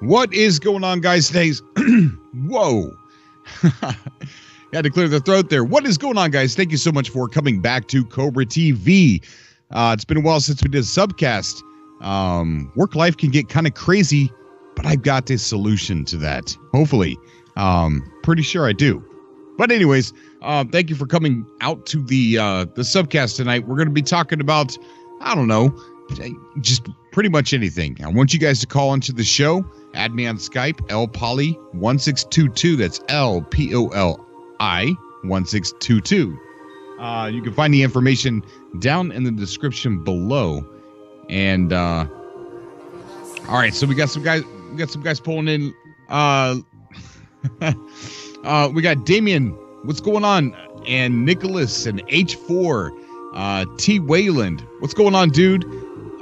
What is going on, guys? Today's whoa. Had to clear the throat there. What is going on, guys? Thank you so much for coming back to Cobra TV. It's been a while since we did a subcast. Work life can get kind of crazy, but I've got a solution to that. Hopefully. Pretty sure I do. But anyways, thank you for coming out to the subcast tonight. We're going to be talking about, I don't know, just pretty much anything. I want you guys to call into the show. Add me on Skype, LpoLi1622. That's LpoLi1622. You can find the information down in the description below. And all right, so we got some guys. We got some guys pulling in. We got Damien. What's going on? And Nicholas and H4. T. Wayland. What's going on, dude?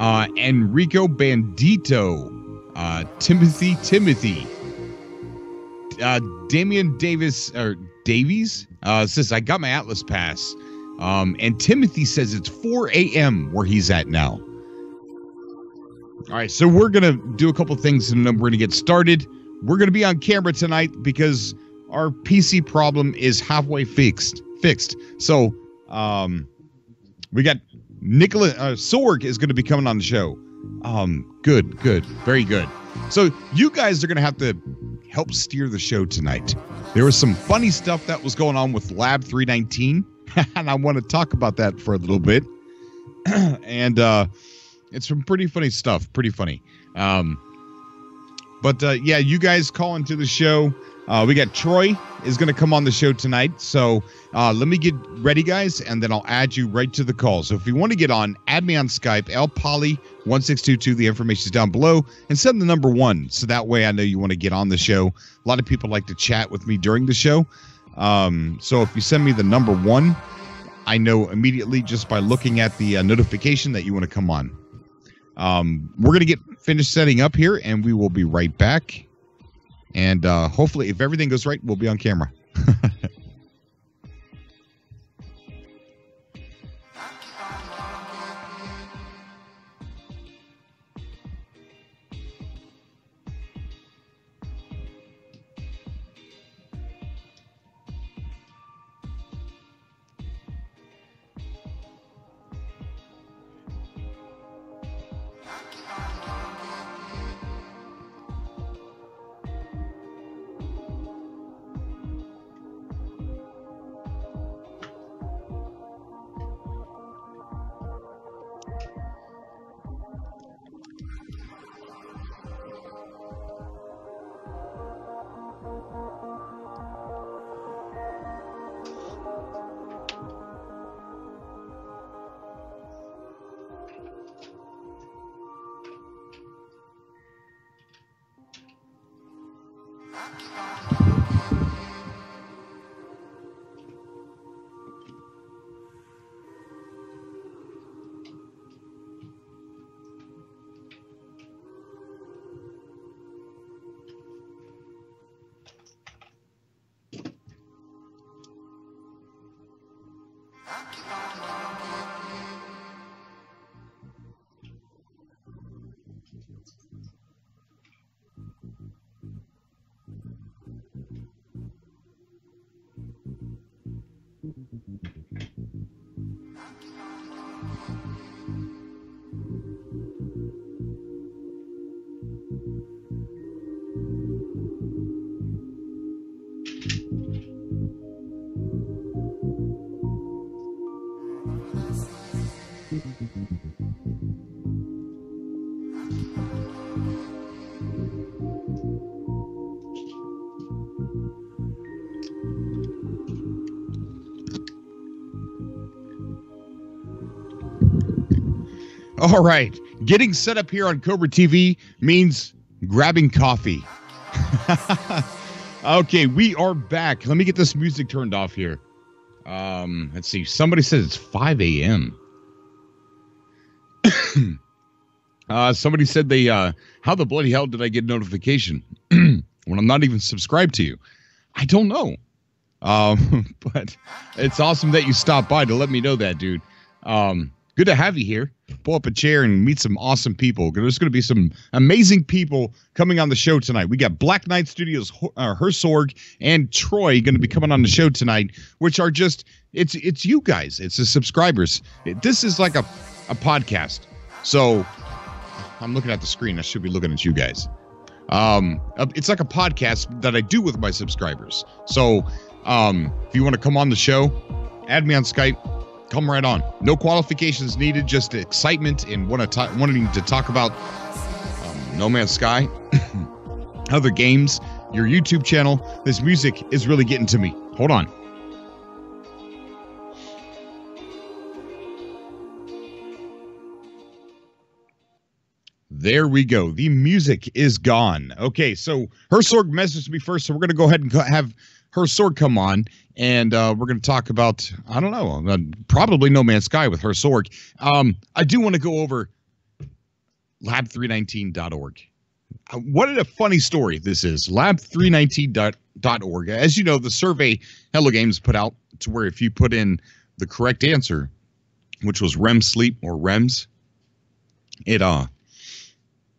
Enrico Bandito. Timothy. Damian Davis or Davies says I got my Atlas pass. And Timothy says it's 4 a.m. where he's at now. All right, so we're gonna do a couple things and then we're gonna get started. We're gonna be on camera tonight because our PC problem is halfway fixed. So we got Nicholas Sorg is gonna be coming on the show. Good, very good. So you guys are gonna have to help steer the show tonight. There was some funny stuff that was going on with Lab 319, and I want to talk about that for a little bit. And it's some pretty funny stuff, pretty funny. But yeah, you guys call into the show. We got Troy is going to come on the show tonight. So let me get ready, guys, and then I'll add you right to the call. So if you want to get on, add me on Skype, LpoLi1622. The information is down below, and send the number 1. So that way I know you want to get on the show. A lot of people like to chat with me during the show. So if you send me the number 1, I know immediately just by looking at the notification that you want to come on. We're going to get finished setting up here, and we will be right back. And hopefully, if everything goes right, we'll be on camera. All right, getting set up here on Cobra TV means grabbing coffee. Okay, we are back. Let me get this music turned off here. Let's see. Somebody says it's 5 a.m. Somebody said they, how the bloody hell did I get a notification when I'm not even subscribed to you? I don't know. But it's awesome that you stopped by to let me know that, dude. Good to have you here. Pull up a chair and meet some awesome people. There's going to be some amazing people coming on the show tonight. We got Black Knight Studios, Hersorg, and Troy going to be coming on the show tonight, which are just, it's you guys. It's the subscribers. This is like a podcast. So I'm looking at the screen. I should be looking at you guys. It's like a podcast that I do with my subscribers. So if you want to come on the show, add me on Skype. Come right on. No qualifications needed, just excitement and wanting to talk about No Man's Sky, other games, your YouTube channel. This music is really getting to me. Hold on. There we go. The music is gone. Okay, so Hersorg messaged me first, so we're going to go ahead and have Hersorg come on, and we're going to talk about, I don't know, probably No Man's Sky with Hersorg. I do want to go over lab319.org. What a funny story this is. Lab319.org. As you know, the survey Hello Games put out to where if you put in the correct answer, which was REM sleep or REMS, it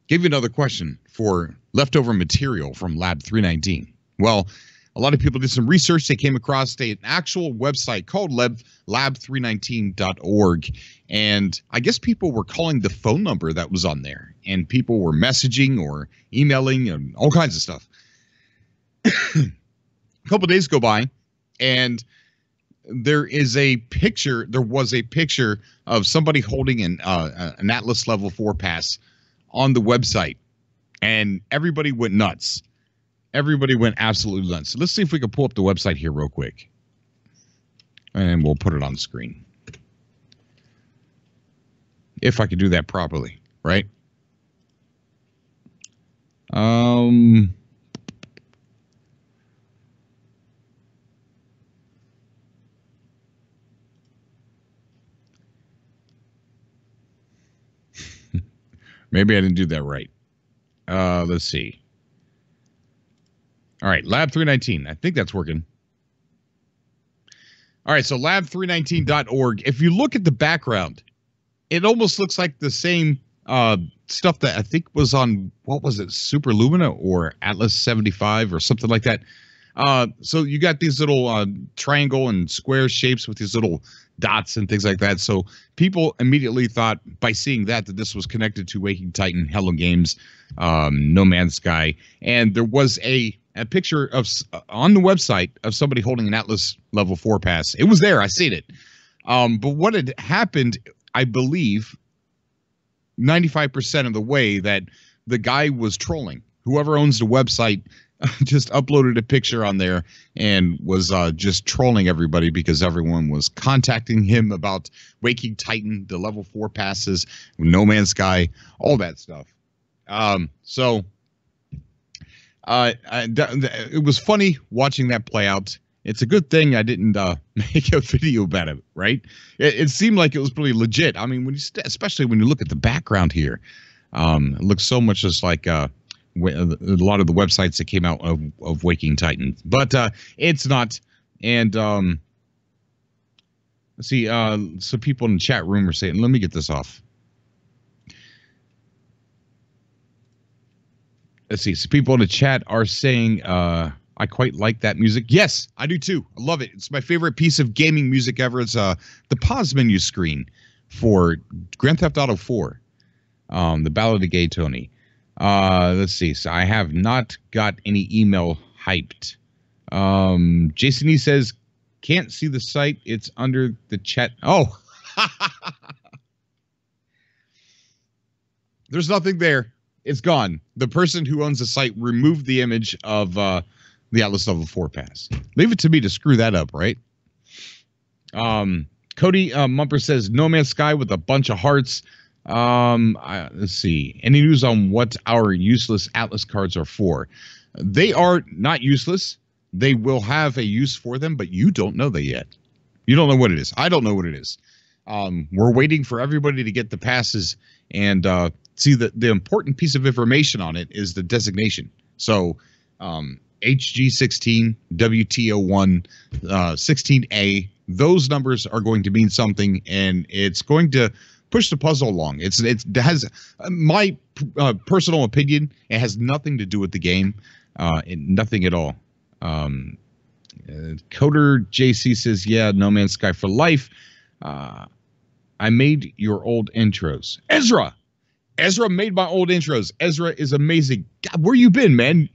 gave you another question for leftover material from Lab 319. Well, a lot of people did some research. They came across an actual website called lab319.org. And I guess people were calling the phone number that was on there. And people were messaging or emailing and all kinds of stuff. A couple of days go by, and there was a picture of somebody holding an Atlas Level 4 pass on the website. And everybody went nuts. Everybody went absolutely nuts. So let's see if we can pull up the website here real quick. And we'll put it on the screen. If I could do that properly, right? Maybe I didn't do that right. Let's see. All right, Lab 319. I think that's working. All right, so lab319.org. If you look at the background, it almost looks like the same stuff that I think was on, what was it, Super Lumina or Atlas 75 or something like that. So you got these little triangle and square shapes with these little dots and things like that. So people immediately thought by seeing that this was connected to Waking Titan, Hello Games, No Man's Sky. And there was a picture of on the website of somebody holding an Atlas Level 4 pass. It was there. I seen it. But what had happened, I believe, 95% of the way, that the guy was trolling. Whoever owns the website just uploaded a picture on there and was just trolling everybody because everyone was contacting him about Waking Titan, the Level 4 passes, No Man's Sky, all that stuff. It was funny watching that play out. It's a good thing I didn't make a video about it, right? It seemed like it was pretty legit. I mean, especially when you look at the background here, it looks so much just like a lot of the websites that came out of Waking Titan, but it's not. And let's see. So people in the chat room are saying, "Let me get this off." Let's see. So people in the chat are saying, I quite like that music. Yes, I do too. I love it. It's my favorite piece of gaming music ever. It's the pause menu screen for Grand Theft Auto 4, the Ballad of Gay Tony. Let's see. So I have not got any email hyped. Jason E says, can't see the site. It's under the chat. Oh, there's nothing there. It's gone. The person who owns the site removed the image of the Atlas Level 4 pass. Leave it to me to screw that up, right? Cody Mumper says, No Man's Sky with a bunch of hearts. Let's see. Any news on what our useless Atlas cards are for? They are not useless. They will have a use for them, but you don't know that yet. You don't know what it is. I don't know what it is. We're waiting for everybody to get the passes, and see, the important piece of information on it is the designation. So HG16, WTO1, 16A, those numbers are going to mean something, and it's going to push the puzzle along. It has my personal opinion. It has nothing to do with the game, nothing at all. Coder JC says, "Yeah, No Man's Sky for life." I made your old intros. Ezra made my old intros. Ezra is amazing. God, where you been, man?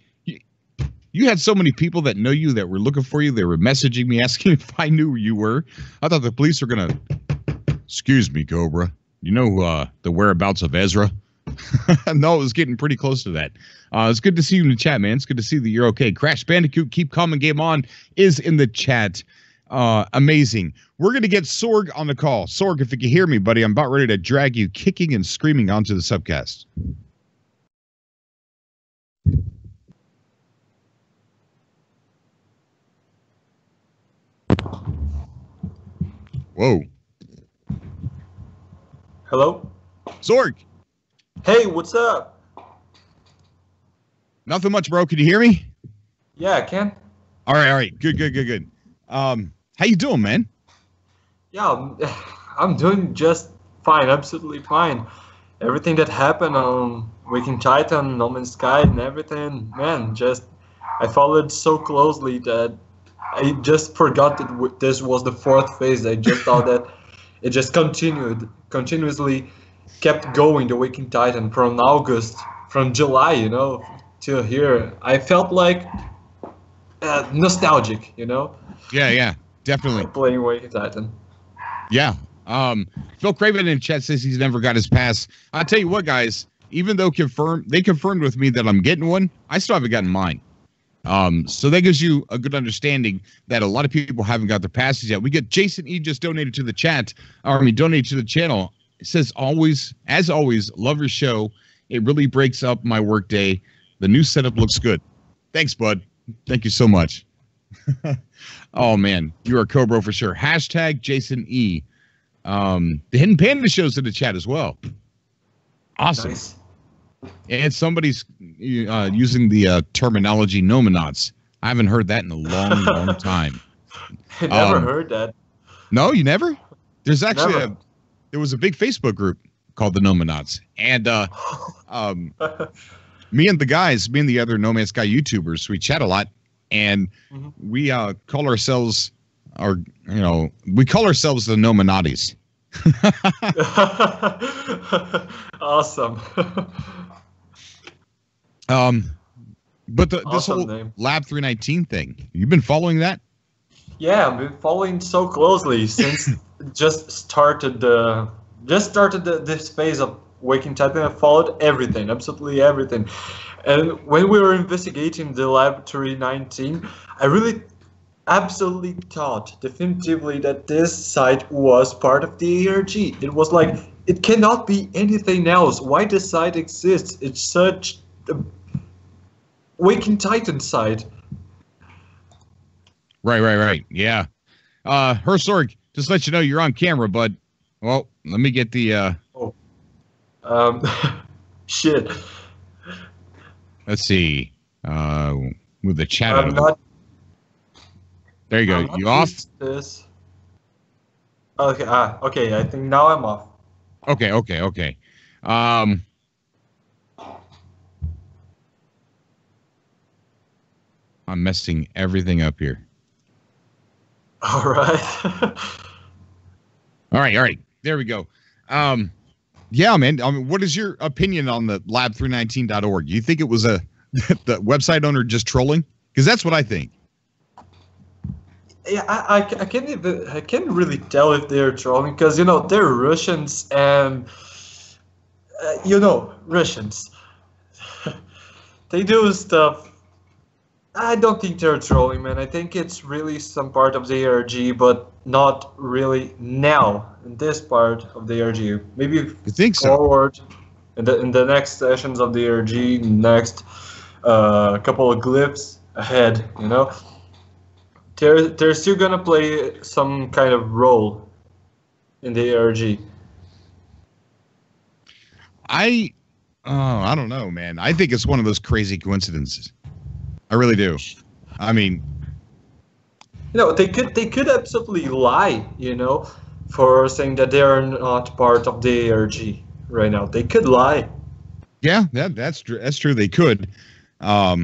You had so many people that know you that were looking for you. They were messaging me asking if I knew who you were. I thought the police were gonna. Excuse me, Cobra. You know the whereabouts of Ezra? No, it was getting pretty close to that. It's good to see you in the chat, man. It's good to see that you're okay. Crash Bandicoot, keep coming, game on, is in the chat. Amazing. We're going to get Sorg on the call. Sorg, if you can hear me, buddy, I'm about ready to drag you kicking and screaming onto the subcast. Whoa. Hello? Sorg. Hey, what's up? Nothing much, bro. Can you hear me? Yeah, I can. All right. Good. How you doing, man? Yeah, I'm doing just fine, absolutely fine. Everything that happened on Waking Titan, No Man's Sky, and everything, man, I followed so closely that I just forgot that this was the fourth phase. I just thought that it just continuously kept going, the Waking Titan, from July, till here. I felt like nostalgic, Yeah, definitely. Playing Waking Titan. Yeah. Phil Craven in chat says he's never got his pass. I'll tell you what, guys, even though they confirmed with me that I'm getting one, I still haven't gotten mine. So that gives you a good understanding that a lot of people haven't got their passes yet. We get Jason E just donated to the donated to the channel. It says, as always, love your show. It really breaks up my workday. The new setup looks good. Thanks, bud. Thank you so much. Oh, man. You're a Cobra for sure. Hashtag Jason E. The Hidden Panda show's in the chat as well. Awesome. Nice. And somebody's using the terminology nominauts. I haven't heard that in a long time. I never heard that. No, you never? There's actually there was a big Facebook group called the Nominauts. And me and the other No Man's Sky YouTubers, we chat a lot. And we call ourselves the Nominautis. Awesome. But this whole name. Lab 319 thing, you've been following that? Yeah, I've been following so closely since just started this phase of Waking Titan. I followed everything, absolutely everything. And when we were investigating the Lab 319, I really absolutely thought definitively that this site was part of the ARG. It was like, it cannot be anything else. Why this site exists? It's such a Waking Titan site. Right. Yeah. Hersorg, just let you know you're on camera, bud. Well, let me get the shit. Let's see. With the chat out of it. There you go. You off? This. Okay. Okay. I think now I'm off. Okay. I'm messing everything up here. All right. All right. There we go. Yeah, man. I mean, what is your opinion on the lab319.org? Do you think it was the website owner just trolling? Because that's what I think. Yeah, I can't really tell if they're trolling, because they're Russians, and Russians. They do stuff. I don't think they're trolling, man. I think it's really some part of the ARG, but not really now in this part of the ARG. Maybe you think forward in the next sessions of the ARG, next couple of glyphs ahead. They're still gonna play some kind of role in the ARG. I don't know, man. I think it's one of those crazy coincidences. I really do. I mean, they could absolutely lie, for saying that they are not part of the ARG right now. They could lie. Yeah, that's true. That's true. They could. I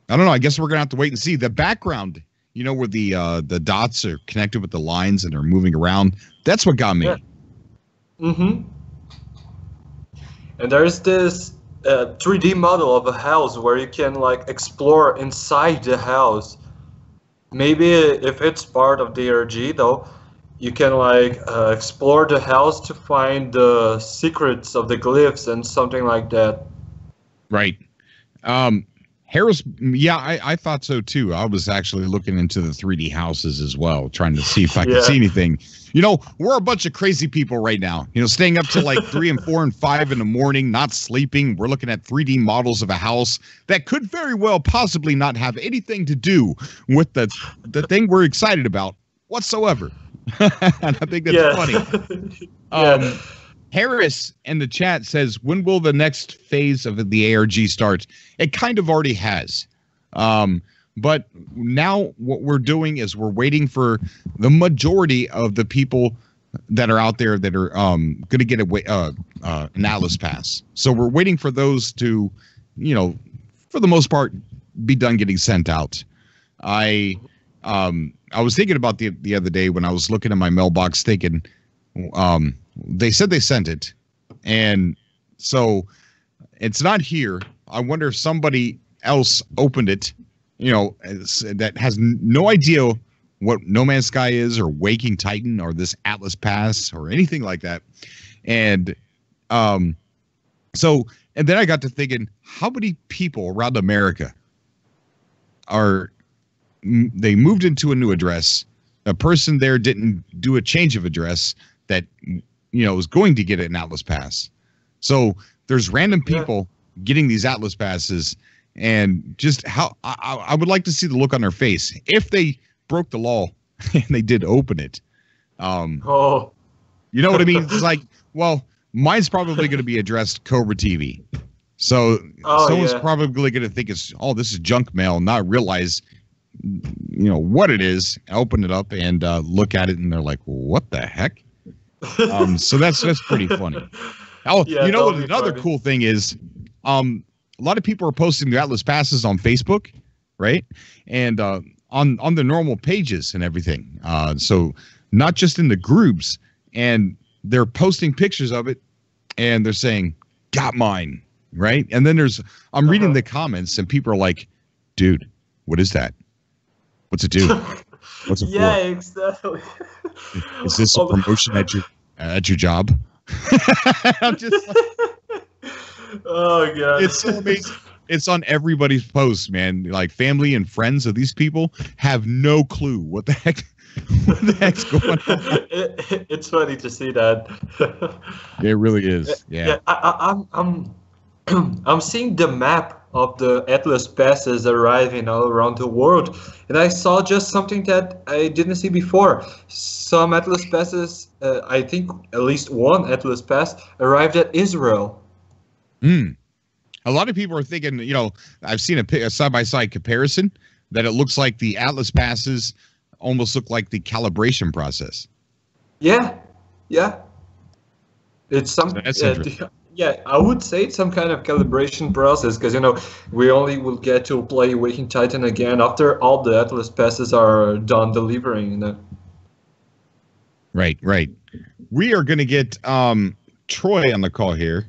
don't know. I guess we're gonna have to wait and see. The background, where the dots are connected with the lines and are moving around. That's what got me. Yeah. Mm-hmm. And there's this 3D model of a house where you can explore inside the house. Maybe if it's part of the ARG though, you can explore the house to find the secrets of the glyphs and something like that. Right. Harris, yeah, I thought so too. I was actually looking into the 3D houses as well, trying to see if I could see anything. We're a bunch of crazy people right now, staying up till 3 and 4 and 5 in the morning, not sleeping. We're looking at 3D models of a house that could very well possibly not have anything to do with the thing we're excited about whatsoever. And I think that's funny. Harris in the chat says, when will the next phase of the ARG start? It kind of already has. But now what we're doing is we're waiting for the majority of the people that are out there that are going to get an Atlas pass. So we're waiting for those to, for the most part, be done getting sent out. I was thinking about the other day when I was looking at my mailbox thinking, they said they sent it, and so it's not here. I wonder if somebody else opened it, that has no idea what No Man's Sky is, or Waking Titan, or this Atlas Pass, or anything like that. And and then I got to thinking, how many people around America they moved into a new address, a person there didn't do a change of address that is going to get an Atlas Pass. So there's random people getting these Atlas Passes, and just how I would like to see the look on their face if they broke the law and they did open it. You know what I mean? It's like, well, mine's probably going to be addressed Cobra TV. So someone's probably going to think this is junk mail, not realize what it is, open it up and look at it, and they're like, what the heck? So that's pretty funny. What another cool thing is, a lot of people are posting their Atlas passes on Facebook, right? And on the normal pages and everything. So not just in the groups, and they're posting pictures of it, and they're saying, got mine, right? And then I'm reading the comments, and people are like, dude, what is that? What's it do? What's it for? Exactly. Is this a promotion at your job? I'm just like, oh god, it's so amazing. It's on everybody's posts, man. Like, family and friends of these people have no clue what the heck's going on. It's funny to see that. It really is. Yeah. I'm seeing the map of the Atlas passes arriving all around the world, and I saw just something that I didn't see before. Some Atlas passes, I think at least one Atlas pass, arrived at Israel. A lot of people are thinking, I've seen a side-by-side comparison that it looks like the Atlas passes almost look like the calibration process. Yeah. It's some. Yeah, I would say it's some kind of calibration process, because we only will get to play Waking Titan again after all the Atlas passes are done delivering. Right. We are going to get Troy on the call here.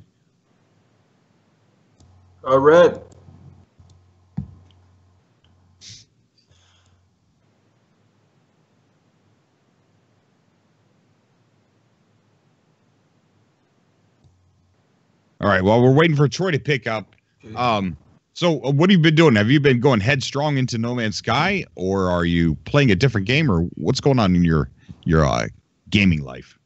All right. All right. Well, we're waiting for Troy to pick up. So what have you been doing? Have you been going headstrong into No Man's Sky, or are you playing a different game, or what's going on in your gaming life?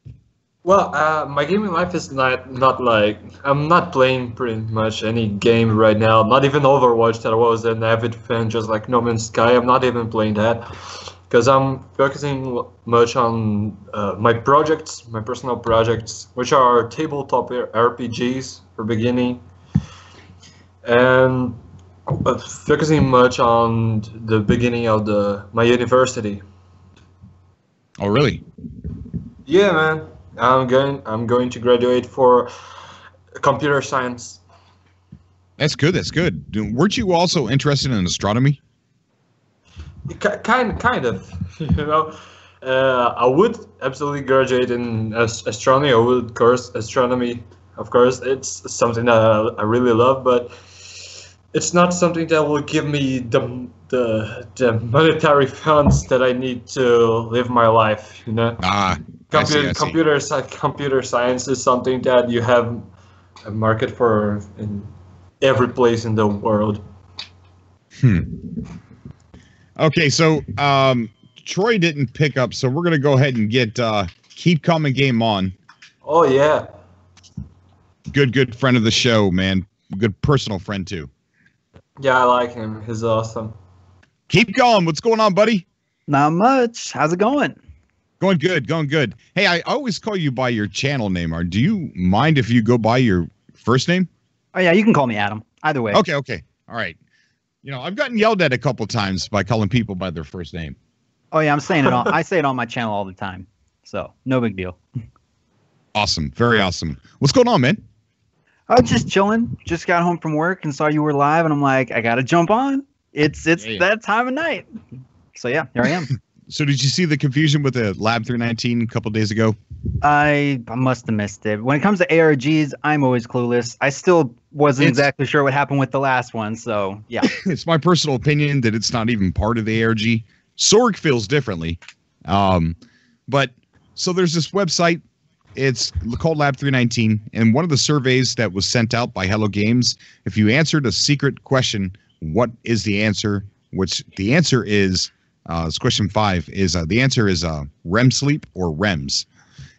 Well, my gaming life is not like, I'm not playing pretty much any game right now. Not even Overwatch, that I was an avid fan, just like No Man's Sky. I'm not even playing that, because I'm focusing much on my projects, my personal projects, which are tabletop RPGs for beginning. And focusing much on the beginning of my university. Oh, really? Yeah, man. I'm going to graduate for computer science. That's good. That's good. Weren't you also interested in astronomy? Kind of. You know, I would absolutely graduate in astronomy. I would course astronomy. Of course, it's something that I really love, but it's not something that will give me the monetary funds that I need to live my life. You know. Ah, I see. Computer science is something that you have a market for in every place in the world. Okay, so Troy didn't pick up, so we're gonna go ahead and get Keep Coming Game on. Oh yeah. Good friend of the show, man. Good personal friend too. Yeah, I like him. He's awesome. Keep going. What's going on, buddy? Not much. How's it going? Going good. Hey, I always call you by your channel name. Do you mind if you go by your first name? Oh yeah, you can call me Adam. Either way. Okay. All right. You know, I've gotten yelled at a couple times by calling people by their first name. Oh yeah, I'm saying it on. I say it on my channel all the time, so no big deal. Awesome, very awesome. What's going on, man? I was just chilling. Just got home from work and saw you were live, and I'm like, I gotta jump on. It's that time of night. So yeah, here I am. So did you see the confusion with the Lab 319 a couple days ago? I must have missed it. When it comes to ARGs, I'm always clueless. I still wasn't exactly sure what happened with the last one, so yeah. It's my personal opinion that it's not even part of the ARG. Sorg feels differently. But so there's this website. It's called Lab 319, and one of the surveys that was sent out by Hello Games, if you answered a secret question, what is the answer? Which the answer is, it's question 5, is the answer is REM sleep or REMS.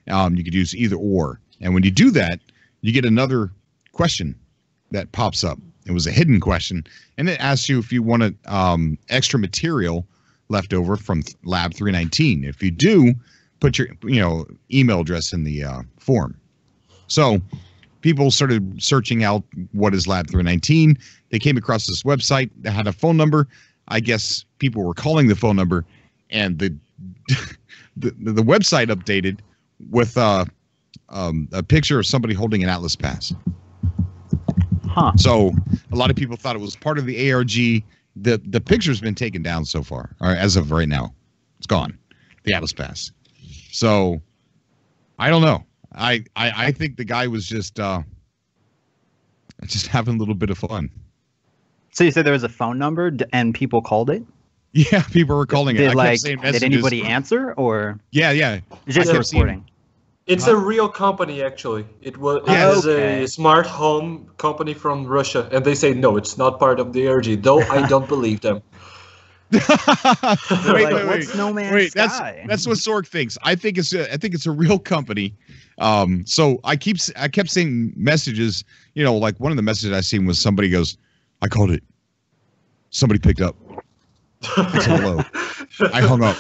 You could use either or. And when you do that, you get another question that pops up. It was a hidden question, and it asks you if you want extra material left over from Lab 319. If you do, put your email address in the form. So people started searching out what is Lab 319. They came across this website that had a phone number. I guess people were calling the phone number, and the website updated with a picture of somebody holding an Atlas Pass. Huh. So a lot of people thought it was part of the ARG. The picture's been taken down so far, or as of right now, it's gone. The Atlas Pass. So I don't know. I think the guy was just having a little bit of fun. So you said there was a phone number and people called it? Yeah, people were calling it. Did anybody answer or? Yeah. It's just a recording. It's a real company, actually. It is a smart home company from Russia, and they say no, it's not part of the ARG. Though I don't believe them. wait. What's No Man's Sky? That's what Sorg thinks. I think it's a real company. So I kept seeing messages. Like one of the messages I seen was somebody goes, "I called it. Somebody picked up." I said hello. I hung up.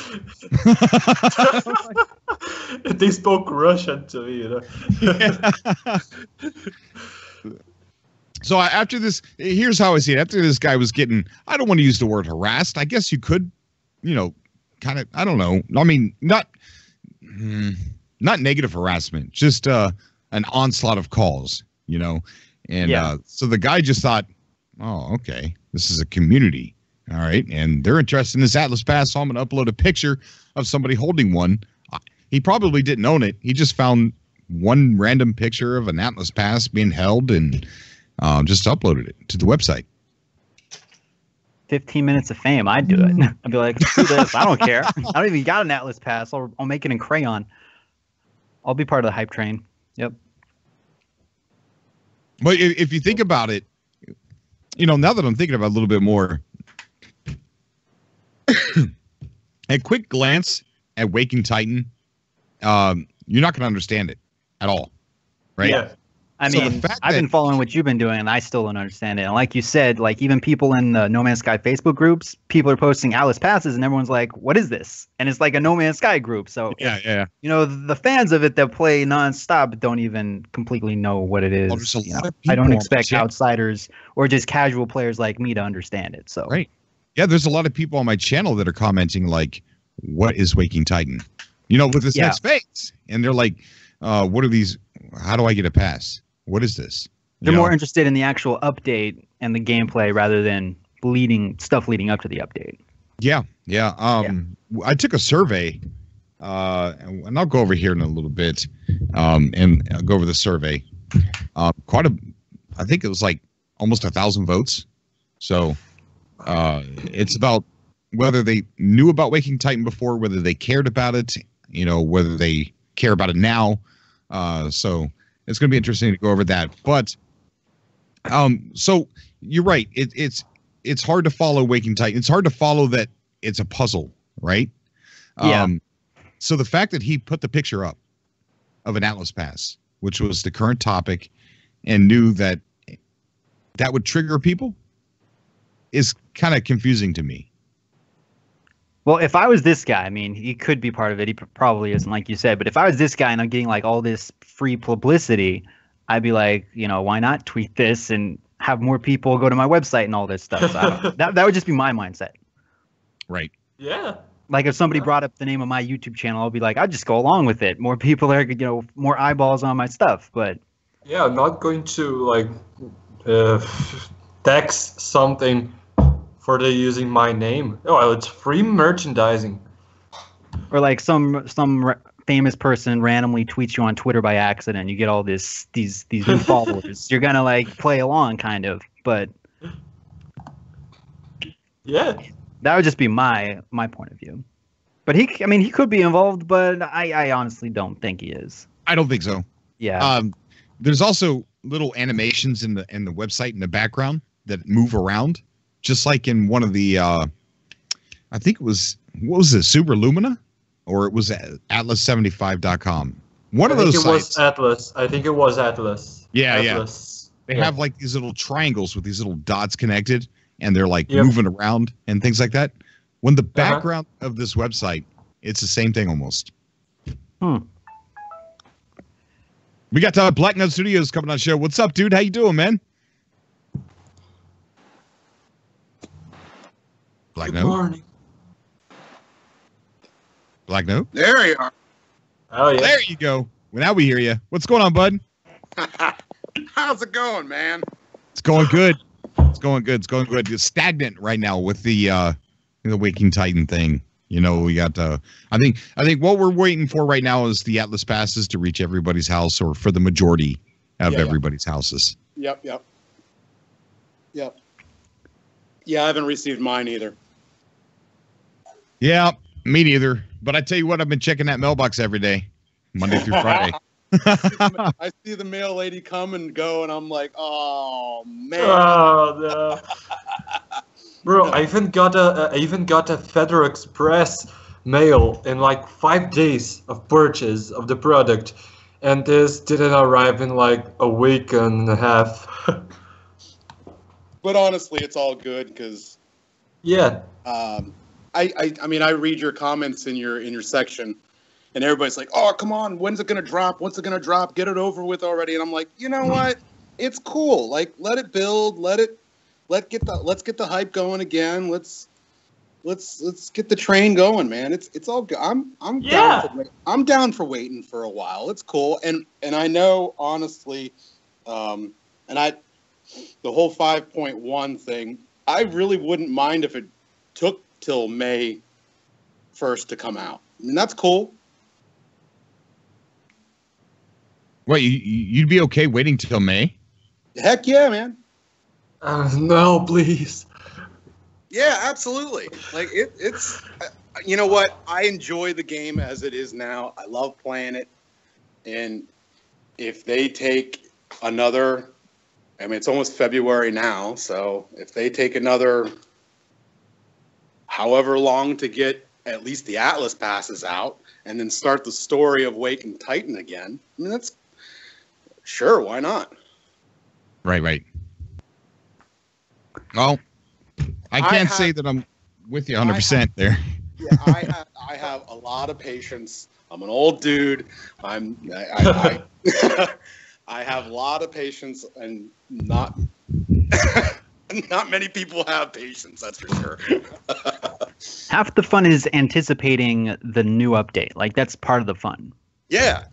They spoke Russian to me, Yeah. So after this, here's how I see it. After this guy was getting, I don't want to use the word harassed. I guess you could, kind of, I don't know. I mean, not negative harassment, just an onslaught of calls, And so the guy just thought, oh, okay, this is a community. All right. And they're interested in this Atlas Pass, so I'm going to upload a picture of somebody holding one. He probably didn't own it. He just found one random picture of an Atlas Pass being held and just uploaded it to the website. 15 minutes of fame. I'd do it. I'd be like, screw this. I don't care. I don't even got an Atlas Pass. I'll make it in crayon. I'll be part of the hype train. Yep. But if you think about it, now that I'm thinking about it a little bit more, a quick glance at Waking Titan, you're not going to understand it at all, right? Yeah. I So the mean, fact I've been that- following what you've been doing, and I still don't understand it. And like you said, like even people in the No Man's Sky Facebook groups, people are posting Atlas passes, and everyone's like, "What is this?" And it's like a No Man's Sky group. So Yeah. you know, the fans of it that play nonstop don't even completely know what it is. there's a you lot know. of I people don't on expect chat. outsiders or just casual players like me to understand it. So Right. Yeah, there's a lot of people on my channel that are commenting like, "What is Waking Titan?" You know, with this Yeah. next phase, and they're like, "What are these? How do I get a pass? What is this?" they're You know? more interested in the actual update and the gameplay rather than leading up to the update. Yeah. I took a survey, and I'll go over here in a little bit, and I'll go over the survey. I think it was like almost 1,000 votes. So it's about whether they knew about Waking Titan before, whether they cared about it, you know, whether they care about it now. So it's going to be interesting to go over that. But so you're right. It's hard to follow Waking Titan. It's hard to follow that it's a puzzle, right? Yeah. So the fact that he put the picture up of an Atlas pass, which was the current topic, and knew that that would trigger people, is kind of confusing to me. Well, if I was this guy, I mean, he could be part of it. He probably isn't, like you said. But if I was this guy and I'm getting like all this free publicity, I'd be like, you know, why not tweet this and have more people go to my website and all this stuff? So that would just be my mindset. Right. Yeah. Like if somebody brought up the name of my YouTube channel, I'll be like, I'd just go along with it. More people are, you know, more eyeballs on my stuff. But Yeah, I'm not going to like text something for the using my name. Oh, well, it's free merchandising. or like some famous person randomly tweets you on Twitter by accident, you get all these new followers. You're gonna like play along, kind of. But Yeah. that would just be my point of view. But he could be involved, but I honestly don't think he is. I don't think so. Yeah. There's also little animations in the website in the background that move around, just like in one of the I think it was, what was it, Super Lumina, or it was Atlas75.com. One of those sites. Was Atlas. I think it was Atlas. Yeah, Atlas. They have like these little triangles with these little dots connected, and they're like Yep. moving around and things like that. When the background of this website, it's the same thing almost. We got Black Note Studios coming on the show. What's up, dude? How you doing, man? Black Good Note. morning. Black Note. There you are. Oh yeah. There you go. Well, now we hear you. What's going on, bud? How's it going, man? It's going good. It's going good. It's going good. It's stagnant right now with the Waking Titan thing. You know, we got I think what we're waiting for right now is the Atlas passes to reach everybody's house, or for the majority of everybody's houses. Yep. Yeah, I haven't received mine either. Yeah, me neither. But I tell you what, I've been checking that mailbox every day, Monday through Friday. I see the mail lady come and go, and I'm like, oh man. Oh no. Bro, I even got a Federal Express mail in like 5 days of purchase of the product, and this didn't arrive in like a week and a half. But honestly, it's all good because Yeah. I mean, I read your comments in your section, and everybody's like, "Oh, come on, when's it gonna drop? When's it gonna drop? Get it over with already." And I'm like, you know what? It's cool. Like, let it build. Let's get the hype going again. Let's get the train going, man. It's all good. I'm down for waiting for a while. It's cool, and I know honestly, the whole 5.1 thing, I really wouldn't mind if it took till May 1st to come out. I mean, that's cool. What, you'd be okay waiting till May? Heck yeah, man. No, please. Yeah, absolutely. Like it's you know what? I enjoy the game as it is now. I love playing it. And if they take another, I mean, it's almost February now, so if they take another however long to get at least the Atlas passes out and then start the story of Waking Titan again, I mean, that's Sure, why not? Right. Well, I can't say that I'm with you 100% there. Yeah, I have a lot of patience. I'm an old dude. I have a lot of patience, and not not many people have patience. That's for sure. Half the fun is anticipating the new update. Like, that's part of the fun. Yeah.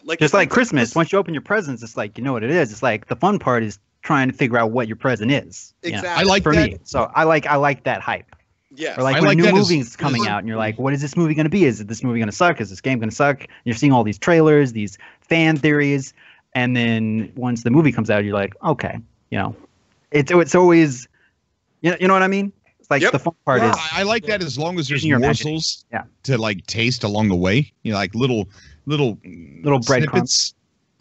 Like, just like Christmas. Once you open your presents, it's like, you know what it is. It's like the fun part is trying to figure out what your present is. Exactly. I like for that. me. So I like that hype. Yes. Or like when a new movie's coming out and you're like, what is this movie going to be? Is this movie going to suck? Is this game going to suck? And you're seeing all these trailers, these fan theories, and then once the movie comes out, you're like, okay, you know, it's always, you know what I mean? It's like the fun part is. I like that as long as there's your morsels to like taste along the way. You know, like little breadcrumbs.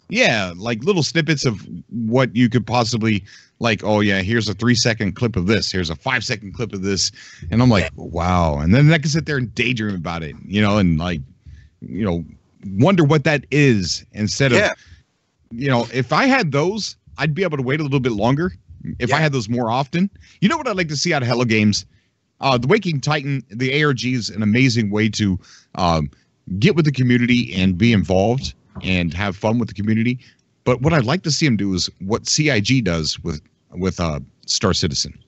Yeah, like little snippets of what you could possibly like. Oh yeah, here's a 3-second clip of this. Here's a 5-second clip of this, and I'm like, wow. And then I can sit there and daydream about it, you know, and like, you know, wonder what that is instead of, you know, if I had those, I'd be able to wait a little bit longer. If I had those more often, you know what I'd like to see out of Hello Games, the Waking Titan, the ARG is an amazing way to get with the community and be involved and have fun with the community. But what I'd like to see them do is what CIG does with Star Citizen.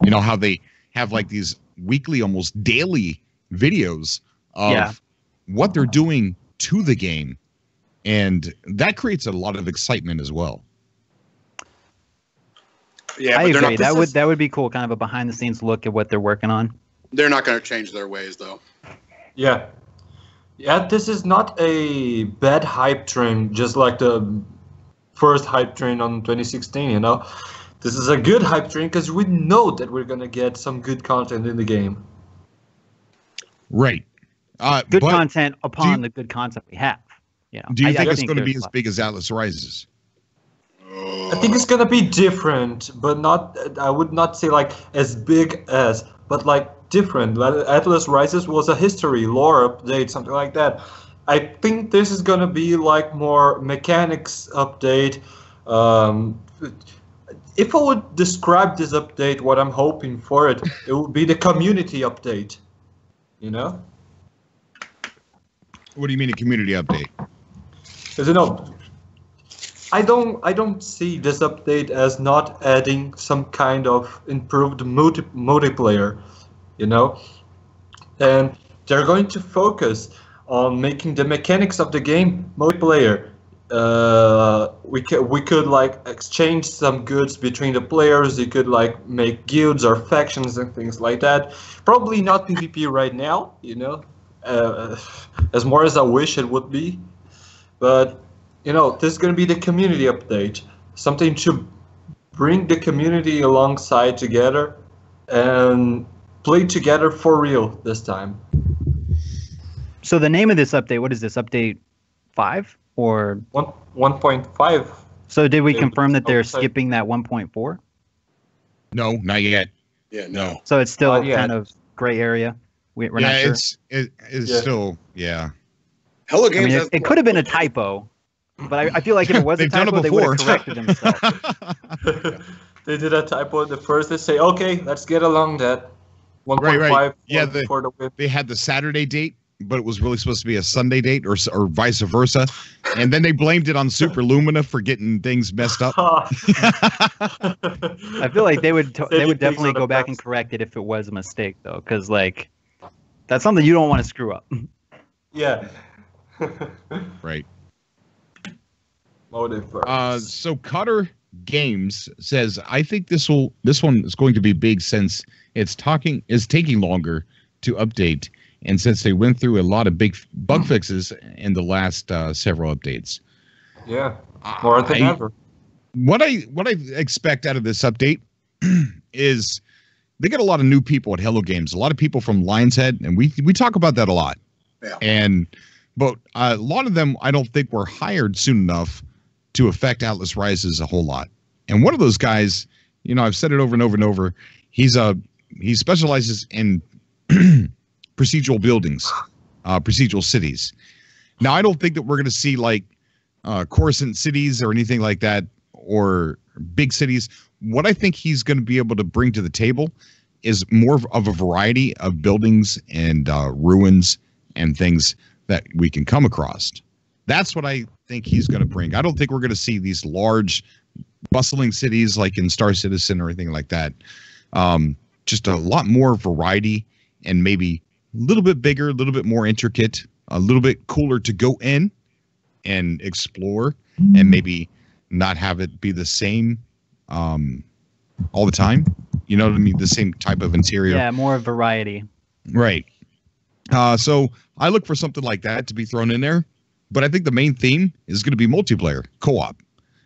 You know how they have like these weekly, almost daily videos of what they're doing to the game, and that creates a lot of excitement as well. Yeah, I agree. That would be cool. Kind of a behind the scenes look at what they're working on. They're not going to change their ways, though. Yeah. This is not a bad hype train, just like the first hype train on 2016. You know, this is a good hype train because we know that we're going to get some good content in the game. Right. Good content upon the good content we have. You know, do you think it's going to be as big as Atlas Rises? I think it's gonna be different, but not. I would not say like as big as, but like different. Atlas Rises was a history, lore update, something like that. I think this is gonna be like more mechanics update. If I would describe this update, what I'm hoping for it would be the community update. You know? What do you mean a community update? Because you know. I don't see this update as not adding some kind of improved multiplayer, you know, and they're going to focus on making the mechanics of the game multiplayer. We could like exchange some goods between the players. You could like make guilds or factions and things like that. Probably not PvP right now, you know, as more as I wish it would be, but. You know, this is going to be the community update, something to bring the community alongside together and play together for real this time. So the name of this update, what is this, update 5 or 1.5? So did we confirm that they're skipping that 1.4? No, not yet. Yeah, no. So it's still kind of gray area. We're not sure. It's still Hello Games. I mean, it could have been a typo. But I feel like if it was a typo, they would have corrected themselves. They did a typo at the first. They say, okay, let's get along that. 1.5 right. Yeah, for the win. They had the Saturday date, but it was really supposed to be a Sunday date or vice versa. And then they blamed it on Super Lumina for getting things messed up. I feel like they would definitely go back and correct it if it was a mistake, though, because like that's something you don't want to screw up. Yeah. Right. So Cutter Games says, I think this one is going to be big since it's taking longer to update, and since they went through a lot of big bug fixes in the last several updates. Yeah, more than ever. What I expect out of this update is they get a lot of new people at Hello Games, a lot of people from Lion's Head, and we talk about that a lot. Yeah. But a lot of them I don't think were hired soon enough to affect Atlas Rises a whole lot. And one of those guys, you know, I've said it over and over and over, he specializes in procedural buildings, procedural cities. Now, I don't think that we're going to see like Coruscant cities or anything like that, or big cities. What I think he's going to be able to bring to the table is more of a variety of buildings and ruins and things that we can come across. That's what I think he's going to bring. I don't think we're going to see these large, bustling cities like in Star Citizen or anything like that. Just a lot more variety and maybe a little bit bigger, a little bit more intricate, a little bit cooler to go in and explore, and maybe not have it be the same all the time. You know what I mean? The same type of interior. Yeah, more variety. Right. So I look for something like that to be thrown in there. But I think the main theme is going to be multiplayer, co-op.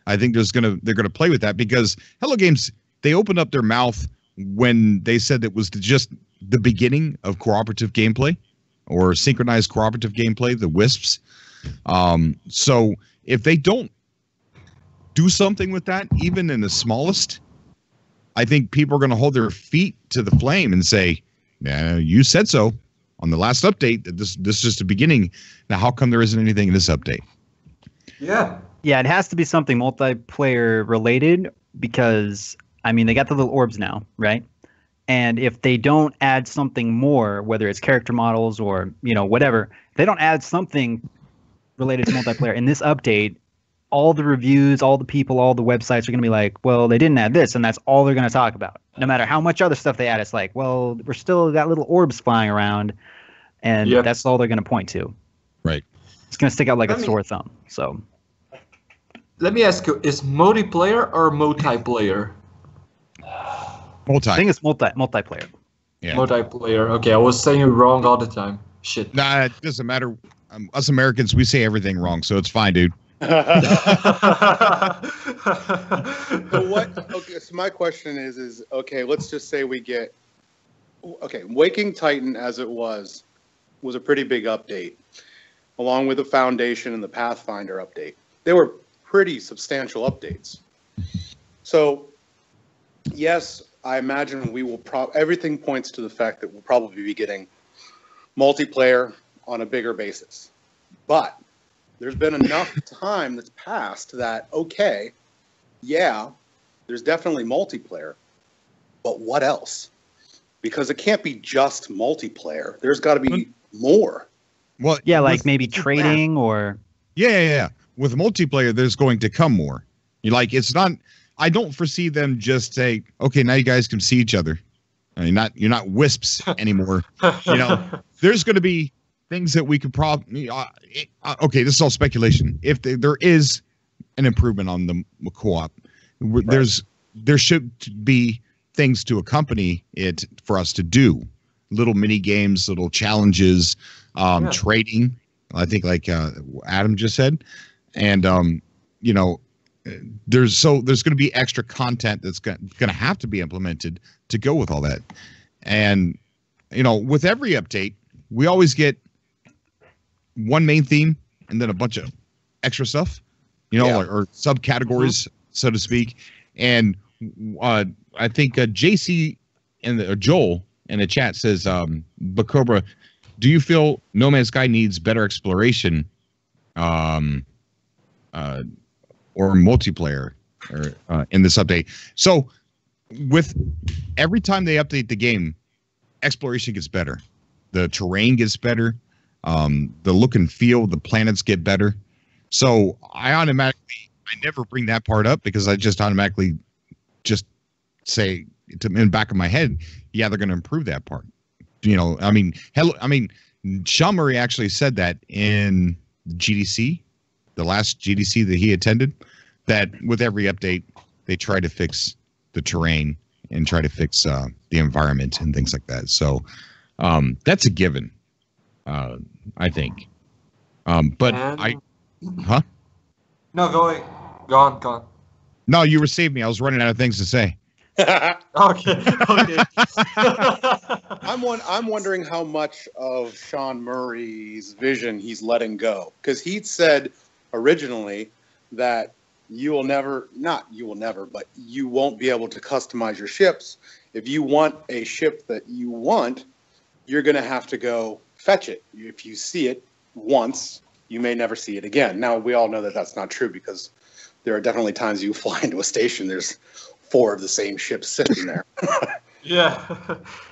I think they're going to play with that because Hello Games, they opened up their mouth when they said it was just the beginning of cooperative gameplay or synchronized cooperative gameplay, the WISPs. So if they don't do something with that, even in the smallest, I think people are going to hold their feet to the flame and say, "Yeah, you said so on the last update that this is just the beginning. Now, how come there isn't anything in this update?" Yeah. Yeah, it has to be something multiplayer related because, I mean, they got the little orbs now, right? And if they don't add something more, whether it's character models or, you know, whatever, if they don't add something related to multiplayer in this update, all the reviews, all the people, all the websites are going to be like, well, they didn't add this, and that's all they're going to talk about. No matter how much other stuff they add, it's like, well, we're still got little orbs flying around, and that's all they're going to point to. Right. It's going to stick out like a sore thumb. So, let me ask you: is multiplayer or multiplayer? Multi. I think it's multiplayer. Yeah. Multiplayer. Okay, I was saying it wrong all the time. Shit. Nah, it doesn't matter. Us Americans, we say everything wrong, so it's fine, dude. So what? Okay, so my question is okay. Let's just say we get Waking Titan as it was a pretty big update, along with the Foundation and the Pathfinder update. They were pretty substantial updates. So yes, I imagine we will everything points to the fact that we'll probably be getting multiplayer on a bigger basis, but there's been enough time that's passed that, okay, yeah, there's definitely multiplayer, but what else? Because it can't be just multiplayer. There's got to be more. Well, yeah, like maybe trading or... Yeah. With multiplayer, there's going to come more. It's not... I don't foresee them just say, okay, now you guys can see each other. I mean, you're not wisps anymore. There's going to be things that we could probably okay, this is all speculation. If there is an improvement on the co-op, there should be things to accompany it for us to do, little mini games, little challenges, trading, I think, like Adam just said, and there's going to be extra content that's going to have to be implemented to go with all that. And with every update, we always get one main theme and then a bunch of extra stuff, or subcategories, so to speak. And I think JC and Joel in the chat says, but Cobra, do you feel No Man's Sky needs better exploration or multiplayer or in this update? So with every time they update the game, exploration gets better. The terrain gets better. The look and feel, the planets get better. So I never bring that part up because I just automatically just say in the back of my head, yeah, they're going to improve that part. Sean Murray actually said that in GDC, the last GDC that he attended, that with every update, they try to fix the terrain and try to fix the environment and things like that. So that's a given. I think. No, go on. No, you received me. I was running out of things to say. Okay. I'm wondering how much of Sean Murray's vision he's letting go, because he'd said originally that you won't be able to customize your ships. If you want a ship that you want, you're going to have to go fetch it. If you see it once, you may never see it again. Now, we all know that that's not true because there are definitely times you fly into a station, there's 4 of the same ships sitting there. Yeah.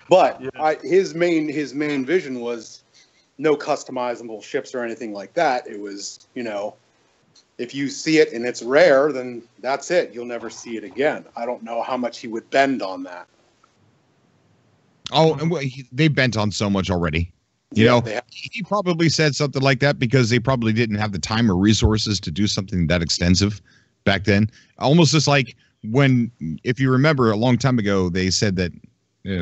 But Yeah. his main vision was no customizable ships or anything like that. It was, you know, if you see it and it's rare, then that's it. You'll never see it again. I don't know how much he would bend on that. Oh, and they bent on so much already. You know, he probably said something like that because they probably didn't have the time or resources to do something that extensive back then. Almost just like when, if you remember a long time ago, they said that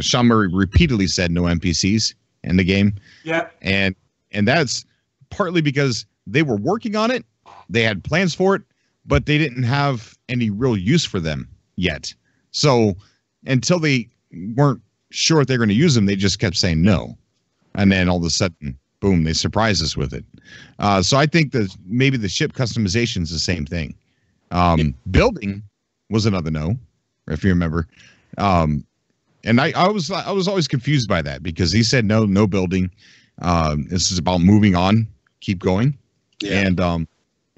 Sean Murray repeatedly said no NPCs in the game. Yeah. And that's partly because they were working on it. They had plans for it, but they didn't have any real use for them yet. So until they weren't sure if they're going to use them, they just kept saying no. And then all of a sudden, boom, they surprised us with it. So I think that maybe the ship customization is the same thing. Building was another no, if you remember. And I was always confused by that because he said no building. This is about moving on, keep going. Yeah.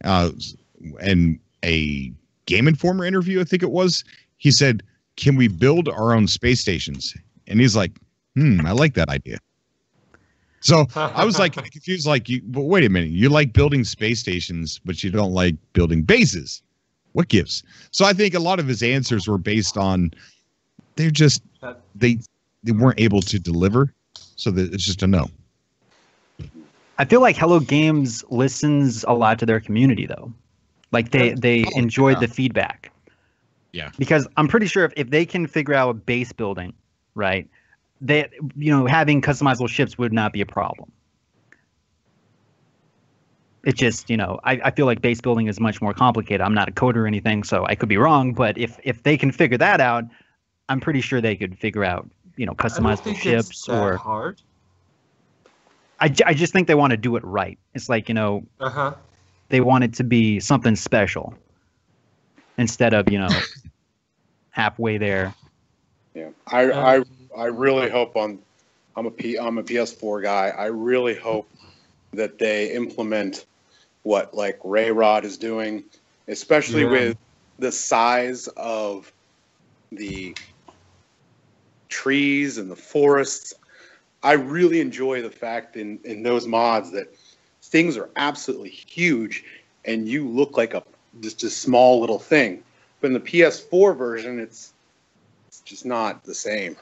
And a Game Informer interview, I think it was, he said, "Can we build our own space stations?" And he's like, I like that idea. So I was like confused, like, but wait a minute, you like building space stations, but you don't like building bases. What gives? So I think a lot of his answers were based on they're just they weren't able to deliver, so that it's just a no. I feel like Hello Games listens a lot to their community, though. Like they enjoyed the feedback. Yeah. Because I'm pretty sure if they can figure out base building, right, they, you know, having customizable ships would not be a problem. It just, you know, I feel like base building is much more complicated. I'm not a coder or anything, so I could be wrong. But if they can figure that out, I'm pretty sure they could figure out, you know, customizable ships it's that or hard. I just think they want to do it right. It's like, you know, they want it to be something special instead of, you know, halfway there. Yeah, I really hope I'm a PS4 guy. I really hope that they implement what like Ray Rod is doing, especially with the size of the trees and the forests. I really enjoy the fact in those mods that things are absolutely huge and you look like just a small little thing. But in the PS4 version, it's just not the same.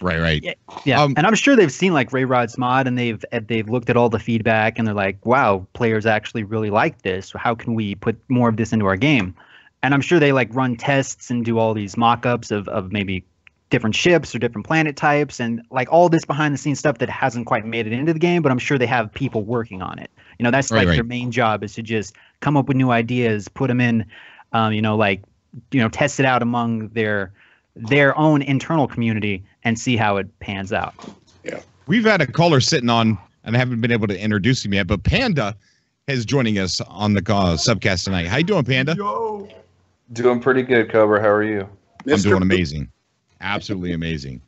Right. Yeah. And I'm sure they've seen like Ray Rod's mod and they've looked at all the feedback and they're like, wow, players actually really like this. So how can we put more of this into our game? And I'm sure they like run tests and do all these mock-ups of maybe different ships or different planet types and like all this behind the scenes stuff that hasn't quite made it into the game, but I'm sure they have people working on it. You know, that's like their main job is to just come up with new ideas, put them in, you know, like, you know, test it out among their own internal community and see how it pans out. Yeah. We've had a caller sitting on, and I haven't been able to introduce him yet, but Panda is joining us on the Subcast tonight. How you doing, Panda? Yo. Doing pretty good, Cobra. How are you? I'm doing amazing. Absolutely amazing.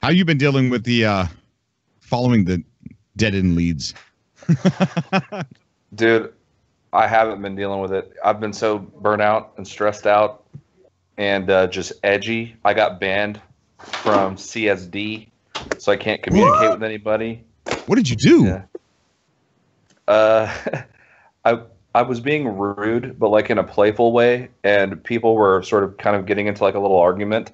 How you been dealing with the following the dead-end leads? Dude, I haven't been dealing with it. I've been so burnt out and stressed out and just edgy. I got banned from CSD, so I can't communicate with anybody. What did you do? Yeah. I was being rude, but like in a playful way, and people were sort of kind of getting into like a little argument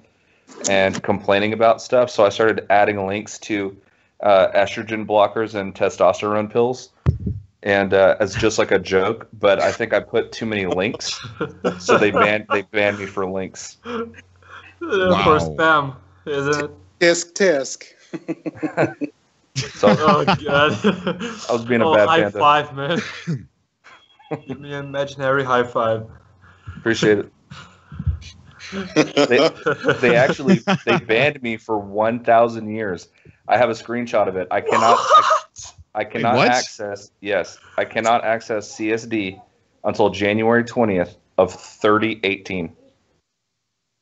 and complaining about stuff. So I started adding links to estrogen blockers and testosterone pills, and as just like a joke. But I think I put too many links, so they banned me for links. For spam, isn't it? Tisk. So Oh god. I was being a bad high panda. five, man. Give me an imaginary high five. Appreciate it. They banned me for 1,000 years. I have a screenshot of it. I cannot access CSD until January 20th of 3018.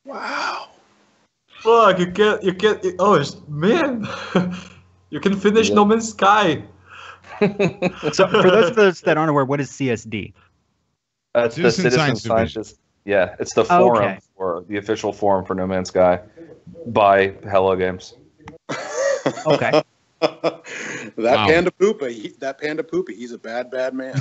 Wow. Fuck, man. You can finish No Man's Sky. So for those of us that aren't aware, what is CSD? It's the Citizen Citizen Science Division. Scientist. Yeah, it's the Oh, forum okay. for the official forum for No Man's Sky by Hello Games. Okay. Panda Poopa, he's a bad man.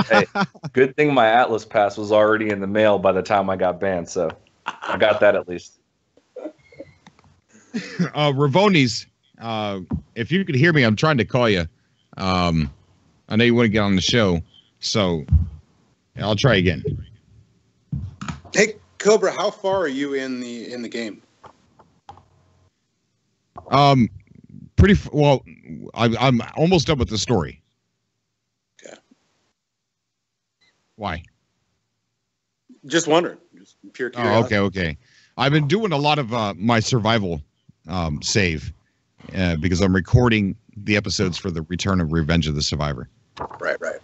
Hey, good thing my Atlas pass was already in the mail by the time I got banned, so I got that at least. Ravoni's, if you could hear me, I'm trying to call you. I know you want to get on the show, so I'll try again. Hey, Cobra, how far are you in the game? Well. I'm almost done with the story. Okay. Why? Just wondering. Just pure curiosity. Okay. I've been doing a lot of my survival save because I'm recording the episodes for the Return of Revenge of the Survivor. Right.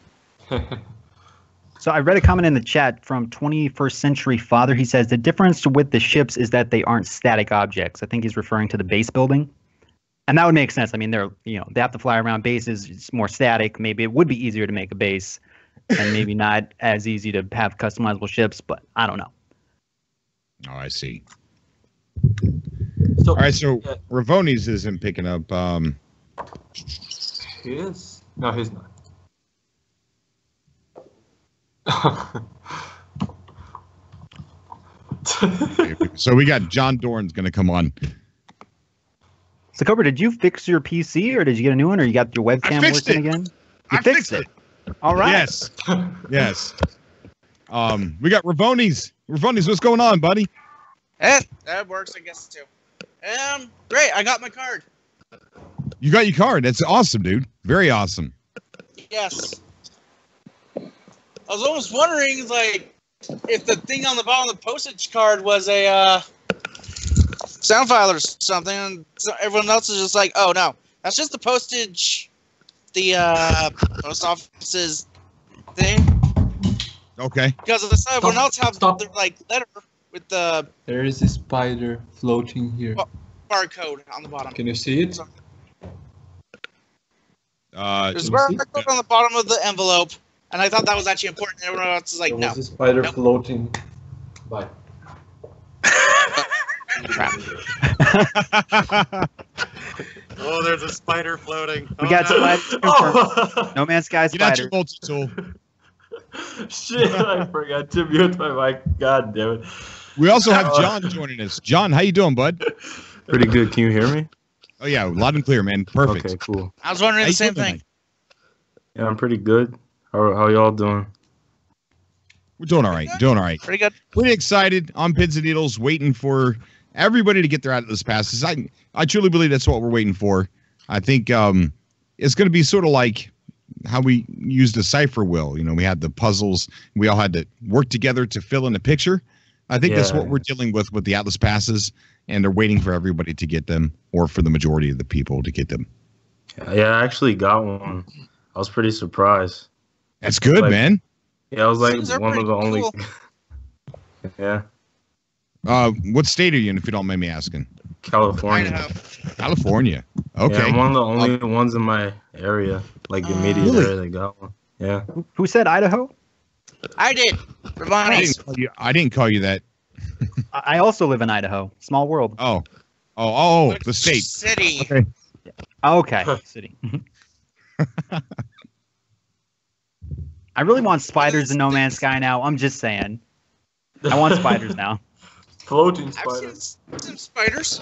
So I read a comment in the chat from 21st Century Father. He says the difference with the ships is that they aren't static objects. I think he's referring to the base building. And that would make sense. I mean, they have to fly around bases. It's more static. Maybe it would be easier to make a base and maybe not as easy to have customizable ships, but I don't know. Oh, I see. So, All right, so yeah, Ravoni's isn't picking up. he is. No, he's not. So we got John Dorn's going to come on. So Cobra, did you fix your PC or did you get a new one or you got your webcam fixed working it. again? I fixed it. All right. Yes. Yes. We got Ravoni's. Ravoni's, what's going on, buddy? That works, I guess, too. Great, I got my card. You got your card. That's awesome, dude. Very awesome. Yes. I was almost wondering, like, if the thing on the bottom of the postage card was a sound file or something, and so everyone else is just like, oh, no, that's just the postage, the post office's thing. Okay. Because everyone else have Stop. their, like, letter with the There is a spider floating here. barcode on the bottom. Can you see it? There's a barcode on the bottom of the envelope, and I thought that was actually important. Everyone else is like, There no. was a spider Nope. floating by. Crap. Oh, there's a spider floating. We got spiders confirmed. Oh! No Man's Sky Get out spider. your multi-tool. Shit, I forgot to mute my mic. God damn it. We also have John joining us. John, how you doing, bud? Pretty good. Can you hear me? Oh, yeah, loud and clear, man. Perfect. Okay, cool. I was wondering How the you same doing thing. tonight? Yeah, I'm pretty good. How y'all doing? We're doing all right. Doing all right. Pretty good. Pretty excited on Pins and Needles, waiting for everybody to get their Atlas passes. I truly believe that's what we're waiting for. I think it's going to be sort of like how we used a cipher wheel. You know, we had the puzzles. We all had to work together to fill in a picture. I think that's Yeah. what we're dealing with the Atlas passes, and they're waiting for everybody to get them, or for the majority of the people to get them. Yeah, I actually got one. I was pretty surprised. That's good, Like- man. Yeah, I was like Things are one of the pretty only. cool. Yeah, What state are you in, if you don't mind me asking? California. Idaho. California. Okay. Yeah, I'm one of the only ones in my area, like the immediate Really? area that got one. Yeah. Who said Idaho? I did. I Ravani's. didn't call you that. I also live in Idaho. Small world. Oh, the state. City. Okay. Okay. City. I really want spiders in No Man's Sky now. I'm just saying. I want spiders now. Floating I've spider. seen some spiders.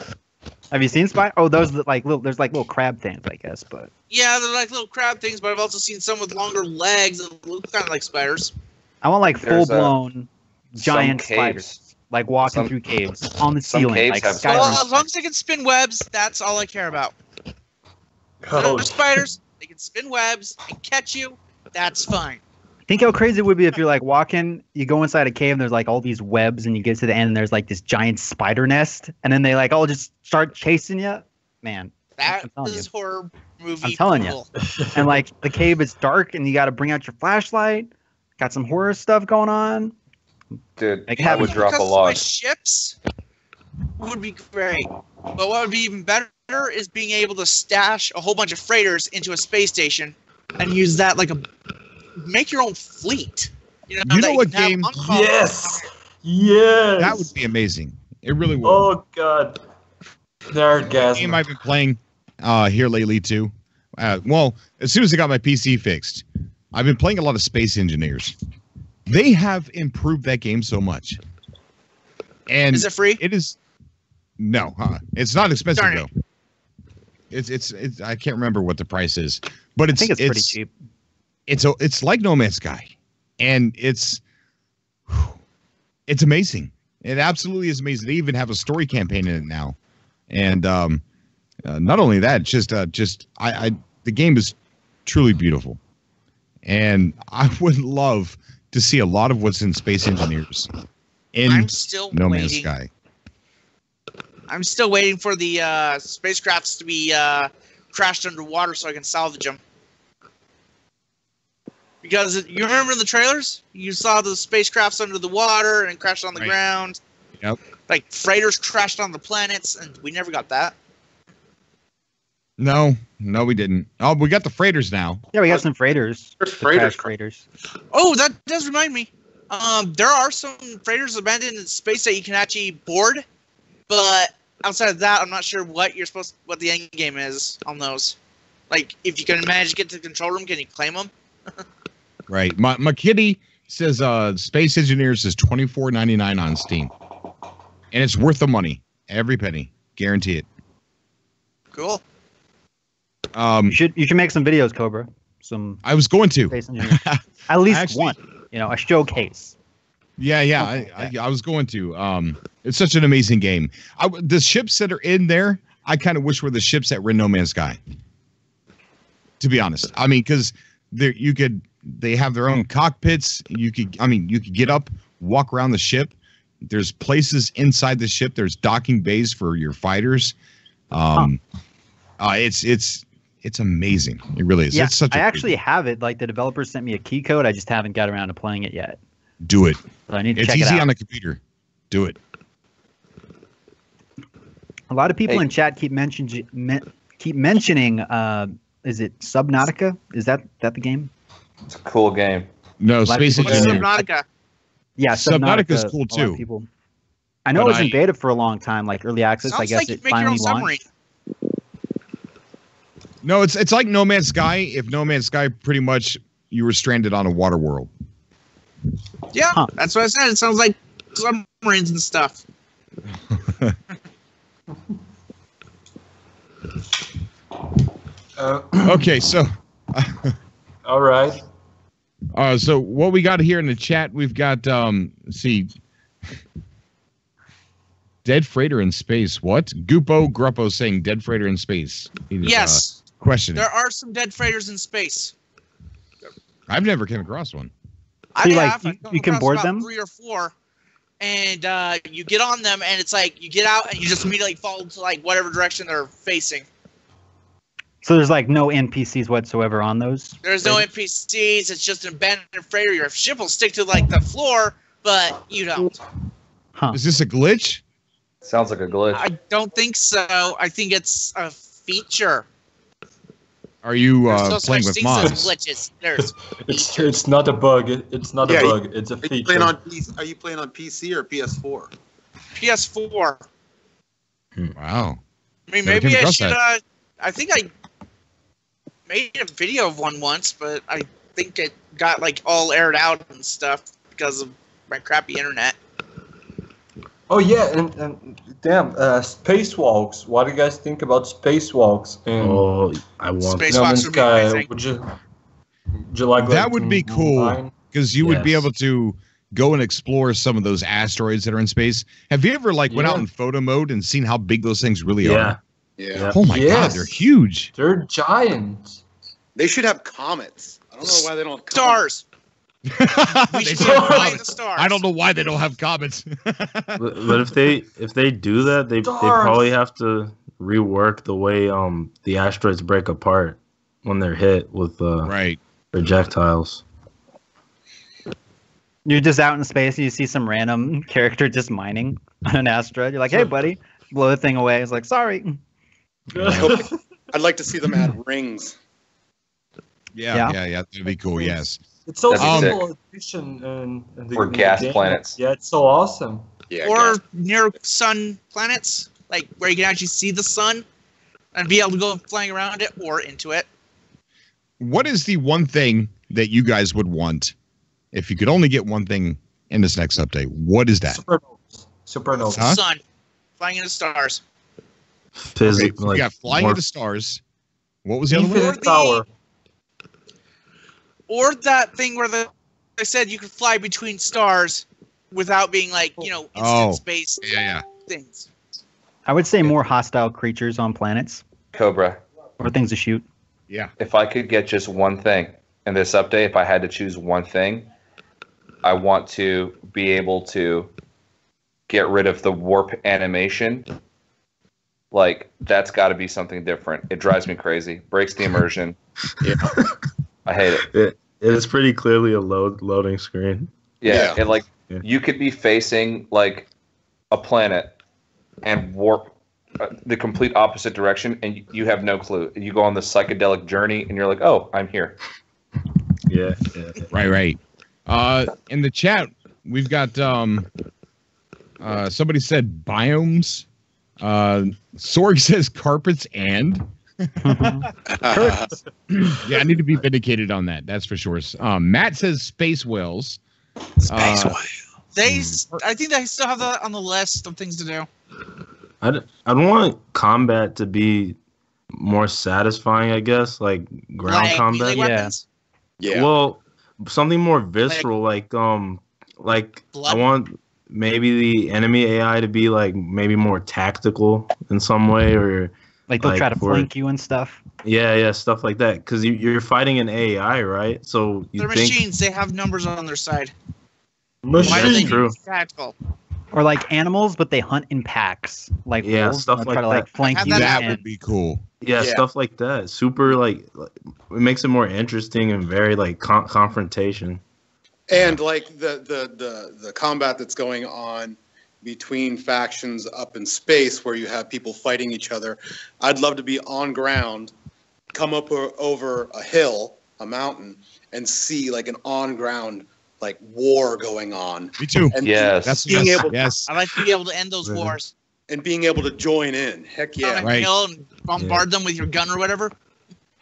Have you seen spider? Oh, those that, like little. There's like little crab things, I guess. But Yeah, they're like little crab things, but I've also seen some with longer legs that look kind of like spiders. I want like full There's, blown giant some caves- spiders, like walking some- through caves on the some ceiling, caves like have Skyrim. Well, as long as they can spin webs, that's all I care about. Oh, They're spiders. They can spin webs and catch you. That's fine. Think how crazy it would be if you're like walking, you go inside a cave and there's like all these webs and you get to the end and there's like this giant spider nest and then they like all just start chasing you. Man, That I'm telling is you. horror movie. I'm telling you. cool. And like the cave is dark and you got to bring out your flashlight. Got some horror stuff going on. Dude, Make it I happen. would drop a Because my log. ships would be great. But what would be even better is being able to stash a whole bunch of freighters into a space station and use that like make your own fleet. You know what game? Yes, yes. That would be amazing. It really would. Oh god, they're gas. Game I've been playing here lately too. Well, as soon as I got my PC fixed, I've been playing a lot of Space Engineers. They have improved that game so much. And is it free? It is. No, it's not expensive Darn though. It's I can't remember what the price is, but I think it's pretty cheap. It's like No Man's Sky, and it's amazing. It absolutely is amazing. They even have a story campaign in it now, and not only that, it's just the game is truly beautiful, and I would love to see a lot of what's in Space Engineers in No Man's Sky. I'm still waiting for the spacecrafts to be crashed underwater so I can salvage them. Because you remember in the trailers, you saw the spacecrafts under the water and crashed on the ground. Yep. Like freighters crashed on the planets, and we never got that. No, we didn't. Oh, we got the freighters now. Yeah, we got some freighters. There's freighters. Freighters. Oh, that does remind me. There are some freighters abandoned in space that you can actually board, but outside of that, I'm not sure what the end game is on those. Like, if you can manage to get to the control room, can you claim them? Right. My kitty says Space Engineers is $24.99 on Steam, and it's worth the money, every penny, guarantee it. Cool. You should make some videos, Cobra. I was going to. Space Engineers. At least one. A showcase. Yeah. I was going to. It's such an amazing game. The ships that are in there, I kind of wish were the ships that were in No Man's Sky. To be honest, I mean, because they have their own cockpits. You could get up, walk around the ship. There's places inside the ship. There's docking bays for your fighters. It's amazing. It really is. Yeah, It's such I actually have it. Like the developers sent me a key code. I just haven't got around to playing it yet. Do it. So I need to It's check it easy out. on the computer. Do it. A lot of people in chat keep mentioning. Is it Subnautica? Is that the game? It's a cool game. No, Space What's Engineer. Subnautica? Yeah, Subnautica's cool a lot too. of people. I know it was in beta for a long time, like early access. Sounds I guess like you it make your own finally submarine. launched. No, it's like No Man's Sky. If No Man's Sky, pretty much you were stranded on a water world. Yeah, that's what I said. It sounds like submarines and stuff. Okay, so. All right. So what we got here in the chat, we've got let's see. Dead freighter in space. What? Gruppo saying dead freighter in space. Yes. Question. There are some dead freighters in space. I've never came across one. I So, have. you can board them? 3 or 4, and you get on them, and it's like you get out, and you just immediately fall into like whatever direction they're facing. So there's like no NPCs whatsoever on those. There's no NPCs. It's just an abandoned freighter. Your ship will stick to like the floor, but you don't. Is this a glitch? Sounds like a glitch. I don't think so. I think it's a feature. Are you There's no playing such with things as mods? glitches. There's It's not a bug. It's not a bug. It's a Are you feature. playing on are you playing on PC or PS4? PS4. Wow. I mean, Never came maybe I across should. that. I think I made a video of one once, but I think it got like all aired out and stuff because of my crappy internet. Oh yeah, and damn, spacewalks. What do you guys think about spacewalks? Oh, I want. Space- No Spacewalks Man's would be Sky. amazing. Would you like That would be cool mine? because you would be Yes. able to go and explore some of those asteroids that are in space. Have you ever went out Yeah. in photo mode and seen how big those things really Yeah. are? Yeah. Oh my God, Yes. they're huge. They're giant. They should have comets. I don't know why they don't have comets. Stars. We They should should be have flying comets. the stars. I don't know why they don't have comets. But if they do that, they Stars. probably have to rework the way the asteroids break apart when they're hit with Right. projectiles. You're just out in space and you see some random character just mining on an asteroid. You're like, hey, buddy, blow the thing away. It's like, sorry. I'd like to see them add rings. Yeah, that'd be cool. Yes. It's so That'd be simple addition in the Or gas game. planets. Yeah, it's so awesome. Yeah, Or gas. near sun planets, like where you can actually see the sun and be able to go flying around it or into it. What is the one thing that you guys would want if you could only get one thing in this next update? What is that? Supernovas. Huh? Sun, flying into stars. Okay, we got flying into stars. What was the other one? Infinite power. Or that thing where I said you could fly between stars without being like, instant space things. I would say more hostile creatures on planets Cobra. or things to shoot. Yeah. If I could get just one thing in this update, if I had to choose one thing, I want to be able to get rid of the warp animation. Like, that's got to be something different. It drives me crazy. Breaks the immersion. Yeah. I hate it. It is pretty clearly a loading screen. Yeah, Yeah. You could be facing like a planet and warp the complete opposite direction, and you have no clue. You go on this psychedelic journey, and you're like, "Oh, I'm here." Yeah. Right. In the chat, we've got somebody said biomes. Sorg says carpets and. Yeah, I need to be vindicated on that. That's for sure. Matt says space whales. I think they still have that on the list of things to do. I'd want combat to be more satisfying, I guess, like ground Like combat. melee weapons? Yeah. Well, something more visceral, like I Blood? want maybe the enemy AI to be like maybe more tactical in some way, or Like they'll try to for- flank you and stuff. yeah, stuff like that. Because you're fighting an AI, right? So you They're think machines. They have numbers on their side. Machine. Why do they true. need tactical? Or like animals, but they hunt in packs. Like Yeah, wolves, stuff they'll like try to that. like flank Have you. That and- would be cool. yeah, Yeah. stuff like that. Super like it makes it more interesting and very like confrontation. And like the combat that's going on between factions up in space, where you have people fighting each other, I'd love to be on ground, come up over a hill, a mountain, and see like an on ground like war going on. Me too. And Yes. That's being able yes. I'd like to be able to end those Really? wars. and being able to join in. Heck yeah. On a Right. hill and bombard them with your gun or whatever.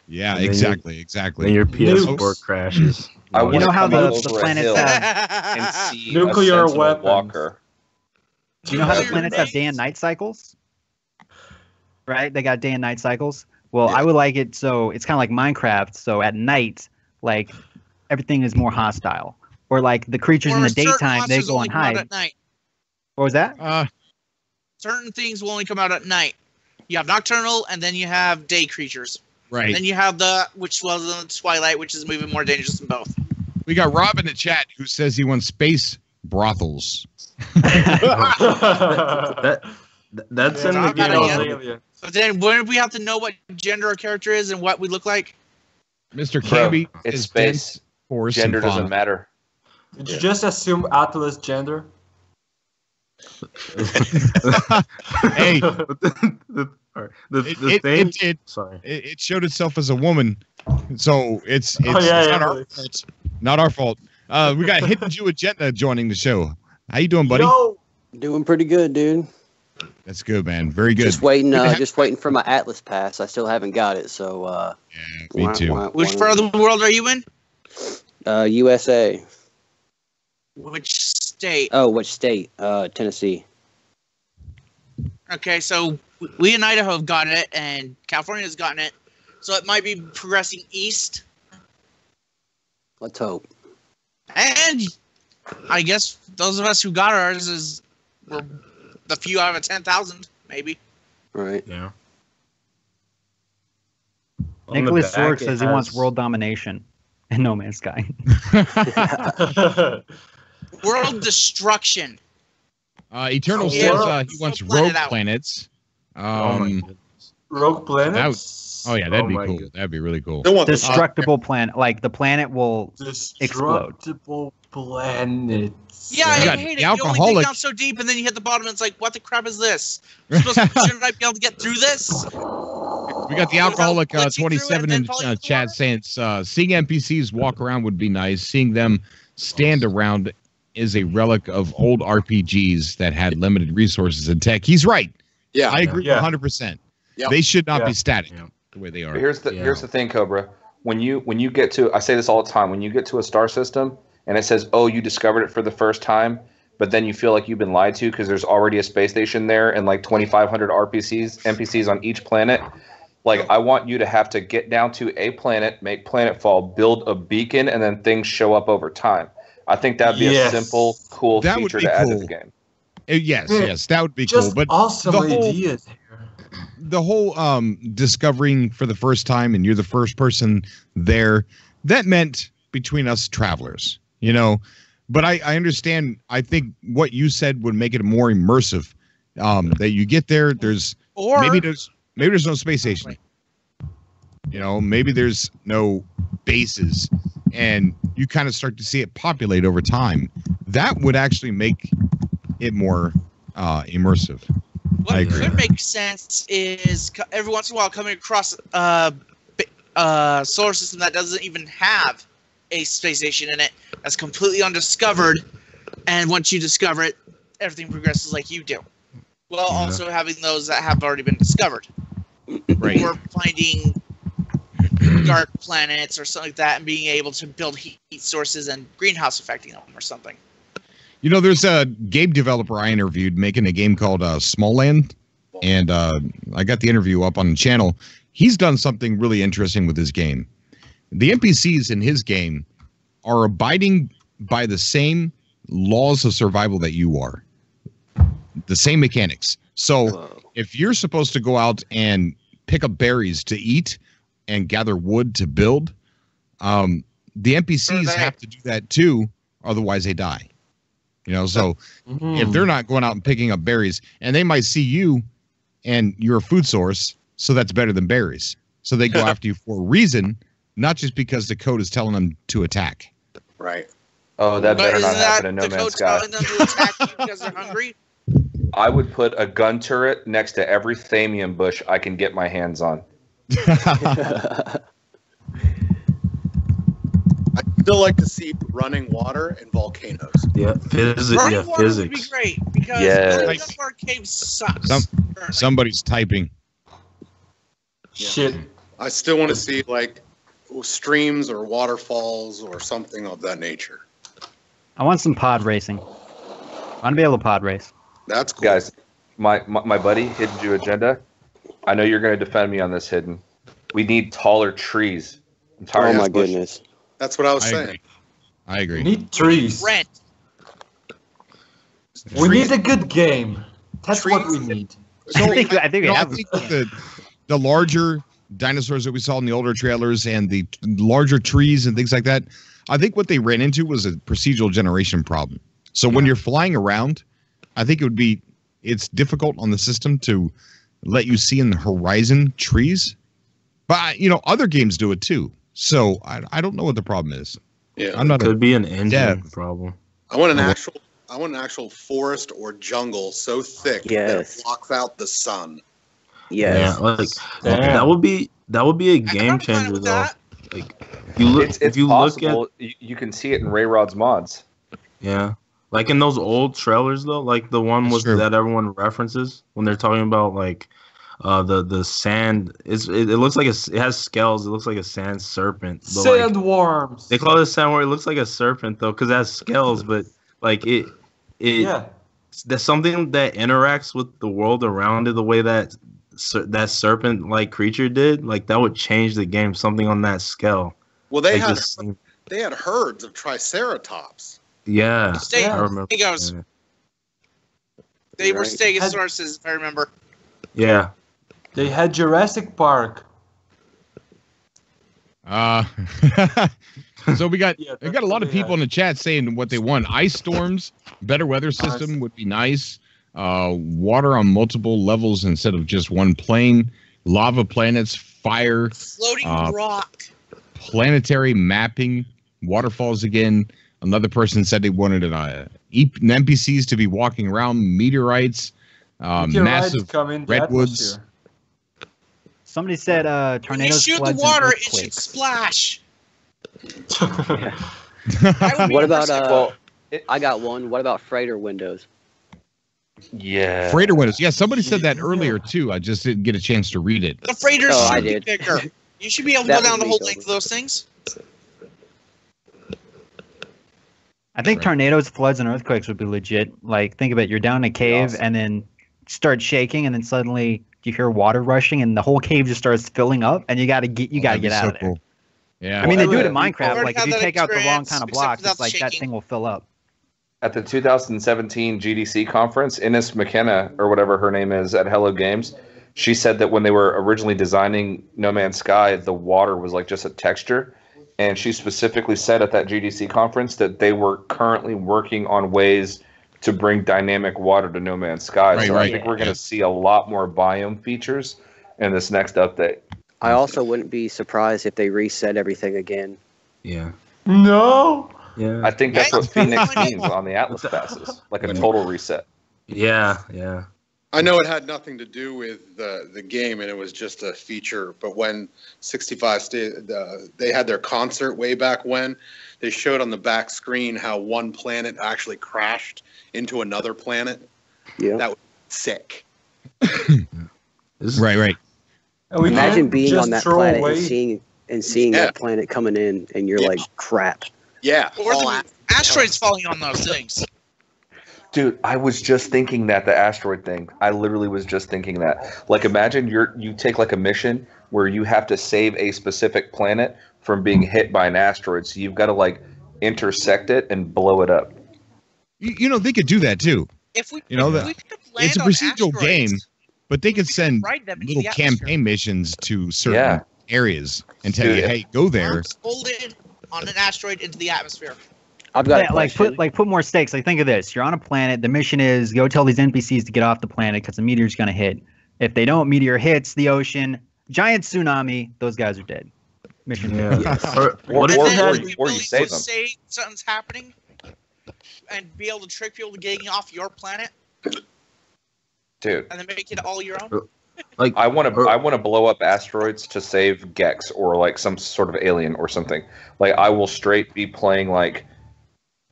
Yeah, And then exactly. Then your PS4 Nukes. crashes. I You want know to how come the over a planets hill have- and see Nuclear a sentinel weapons. walker. Do you know how the Nuclear planets have grenades. day and night cycles? Right? They got day and night cycles. Well, Yeah. I would like it so it's kind of like Minecraft. So at night, like everything is more hostile. Or like the creatures in Or the certain daytime, they monsters go only and come out hide. at night. What was that? Certain things will only come out at night. You have nocturnal, and then you have day creatures. Right. Then you have which was in the twilight, which is moving more dangerous than both. We got Rob in the chat who says he wants space brothels. That's in the Talk about game. it, But then wouldn't we have to know what gender our character is and what we look like? Mr. Bro, Camby it's is space. dense force Gender and doesn't fauna. matter. Did you just assume Atlas gender? Hey, The thing. Sorry. it showed itself as a woman, so it's yeah, not yeah. our fault. Not our fault. We got Hidden Jew Agenda joining the show. How you doing, buddy? Yo! Doing pretty good, dude. That's good, man. Very good. Just waiting, Good to have- just waiting for my Atlas pass. I still haven't got it, so Yeah, me too. Which part of the world are you in? USA. Which state? Oh, which state? Tennessee. Okay, so we in Idaho have gotten it, and California has gotten it. So it might be progressing east. Let's hope. And I guess those of us who got ours were the few out of 10,000, maybe. Right. Yeah. Nicholas back, Sorg it says he wants has- world domination in No Man's Sky. World destruction. Eternal Yeah. says he wants Plan it rogue out. planets. Oh my goodness. Rogue planets? Oh yeah, that'd Oh be my cool. goodness. That'd be really cool. They want the Destructible planet. Like the planet will. Destructible planets. Yeah, You I got hate the it. You only dig alcoholic- down so deep, and then you hit the bottom, and it's like, what the crap is this? Shouldn't I be able to get through this? We got the alcoholic Glitching through it 27 and then in falling in the chat saying seeing NPCs walk around would be nice. Seeing them stand around is a relic of old RPGs that had limited resources and tech. He's right. Yeah. I agree Yeah. 100%. Yep. They should not Yeah. be static Yeah. the way they are. Here's the thing, Cobra. When you get to, I say this all the time, when you get to a star system and it says, oh, you discovered it for the first time, but then you feel like you've been lied to because there's already a space station there and like 2,500 NPCs on each planet. Like, I want you to have to get down to a planet, make planetfall, build a beacon, and then things show up over time. I think that'd be a simple, cool That would feature be to add to cool. the game. Yes, that would be Just cool. But awesome the whole- ideas here. the whole discovering for the first time and you're the first person there, that meant between us travelers, you know. But I understand. I think what you said would make it more immersive. That you get there, there's maybe there's no space station. You know, maybe there's no bases, and you kind of start to see it populate over time. That would actually make it more immersive. I What agree. could make sense is every once in a while coming across a solar system that doesn't even have a space station in it, that's completely undiscovered, and once you discover it, everything progresses like you do. Well, also having those that have already been discovered. Right. Or finding dark planets or something like that and being able to build heat sources and greenhouse affecting them or something. You know, there's a game developer I interviewed making a game called Small Land, and I got the interview up on the channel. He's done something really interesting with his game. The NPCs in his game are abiding by the same laws of survival that you are, the same mechanics. So if you're supposed to go out and pick up berries to eat and gather wood to build, the NPCs have to do that too, otherwise they die. You know, so if they're not going out and picking up berries, and they might see you and you're a food source, so that's better than berries. So they go after you for a reason, not just because the code is telling them to attack. Right. Oh, that But better isn't not happen in that No the Man's code Sky. telling them to attack you because they're hungry? I would put a gun turret next to every thamium bush I can get my hands on. I'd still like to see running water and volcanoes. Yeah, physics. Running Yeah, water would be physics. great because Yes. building up our caves sucks. currently. Somebody's typing. Shit. I still want to see like streams or waterfalls or something of that nature. I want some pod racing. I want to be able to pod race. That's cool. Guys, my buddy, Hidden Jew Agenda, I know you're going to defend me on this, Hidden. We need taller trees. I'm tired Oh of my this bush. goodness. That's what I was I saying. agree. I We agree. need trees. Rent. We Trees- need a good game. That's what we trees- need. So I think we you know, I have. think the larger dinosaurs that we saw in the older trailers and the larger trees and things like that, I think what they ran into was a procedural generation problem. So when you're flying around, I think it's difficult on the system to let you see in the horizon trees. But, you know, other games do it too. So I don't know what the problem is. Yeah. I'm not Could be an engine Dev. problem. I want an actual forest or jungle so thick that Yes. it blocks out the sun. Yes. Yeah, like Damn. that would be a game I'm fine changer with though. that. Like you look It's if you possible. look You can see it in Ray Rod's mods. at like in those old trailers though, like the one That's with true. that everyone references when they're talking about like the sand. It looks like it has scales. It looks like a sand serpent. But, like, Sandworms. they call it sandworm. It looks like a serpent though because it has scales, but like it Yeah. there's something that interacts with the world around it the way that that serpent like creature did. Like that would change the game. Something on that scale. Well, they Like, had this- they had herds of triceratops. yeah, Stay- I remember. Stegos. Yeah. They were Right. Stegosauruses, if I remember. Yeah. They had Jurassic Park. So we got Yeah, we got a lot of that's what they people in the chat saying what they want. Ice storms, better weather system would be nice. Water on multiple levels instead of just one plane. Lava planets, fire, Floating rock. planetary mapping, waterfalls again. Another person said they wanted NPCs to be walking around, meteorites, Meteorites massive come in the redwoods. atmosphere. Somebody said When you tornadoes, shoot the floods, water, and it should earthquakes. splash. What about Well, I got one. What about freighter windows? yeah. Freighter windows. Yeah, somebody said that earlier too. I just didn't get a chance to read it. The freighters Oh, I should be did. bigger. You should be able to That go down was the whole me, length of those things. I think Right. tornadoes, floods, and earthquakes would be legit. Like, think about it. You're down in a cave Awesome. and then start shaking, and then suddenly you hear water rushing, and the whole cave just starts filling up, and you gotta get That'd be out so of there. cool. Yeah. I mean, they do it Yeah. in Minecraft. Already Like, if had you that take out the wrong experience, kind of except blocks, without it's like the that shaking. thing will fill up. At the 2017 GDC conference, Ines McKenna, or whatever her name is, at Hello Games, she said that when they were originally designing No Man's Sky, the water was like just a texture. And she specifically said at that GDC conference that they were currently working on ways to bring dynamic water to No Man's Sky. Right, so right. I think we're going Yeah. to see a lot more biome features in this next update. I also wouldn't be surprised if they reset everything again. Yeah. No. Yeah. I think that's what Right. Phoenix means on the Atlas passes, like a total reset. Yeah. Yeah. I know it had nothing to do with the game, and it was just a feature. But when 65 they had their concert way back when, they showed on the back screen how one planet actually crashed into another planet. Yeah. That was sick. This is- Right. And we Imagine can't being just on that throw planet away. and seeing Yeah. that planet coming in, and you're Yeah. like, crap. Yeah. Or all the asteroids falling on those things. Dude, I was just thinking that the asteroid thing. I literally was just thinking that. Like, imagine you take like a mission where you have to save a specific planet from being hit by an asteroid. So you've got to like intersect it and blow it up. You know, they could do that too. If we, You know, if that- we could land It's a on procedural asteroids, game, but they we could could send ride them into little the atmosphere. campaign missions to certain Yeah. areas and tell you, Dude. hey, go there. Arms folded on an asteroid into the atmosphere. I've got a Yeah, like question. put more stakes. Like, think of this: you're on a planet. The mission is go tell these NPCs to get off the planet because the meteor's gonna hit. If they don't, meteor hits the ocean, giant tsunami. Those guys are dead. Mission. Yeah. Or, what if Or- they then had? the or you ability save to them. say something's happening and be able to trick people to getting off your planet Dude, and then make it all your own. Like I want to blow up asteroids to save Gex or like some sort of alien or something. Like I will straight be playing like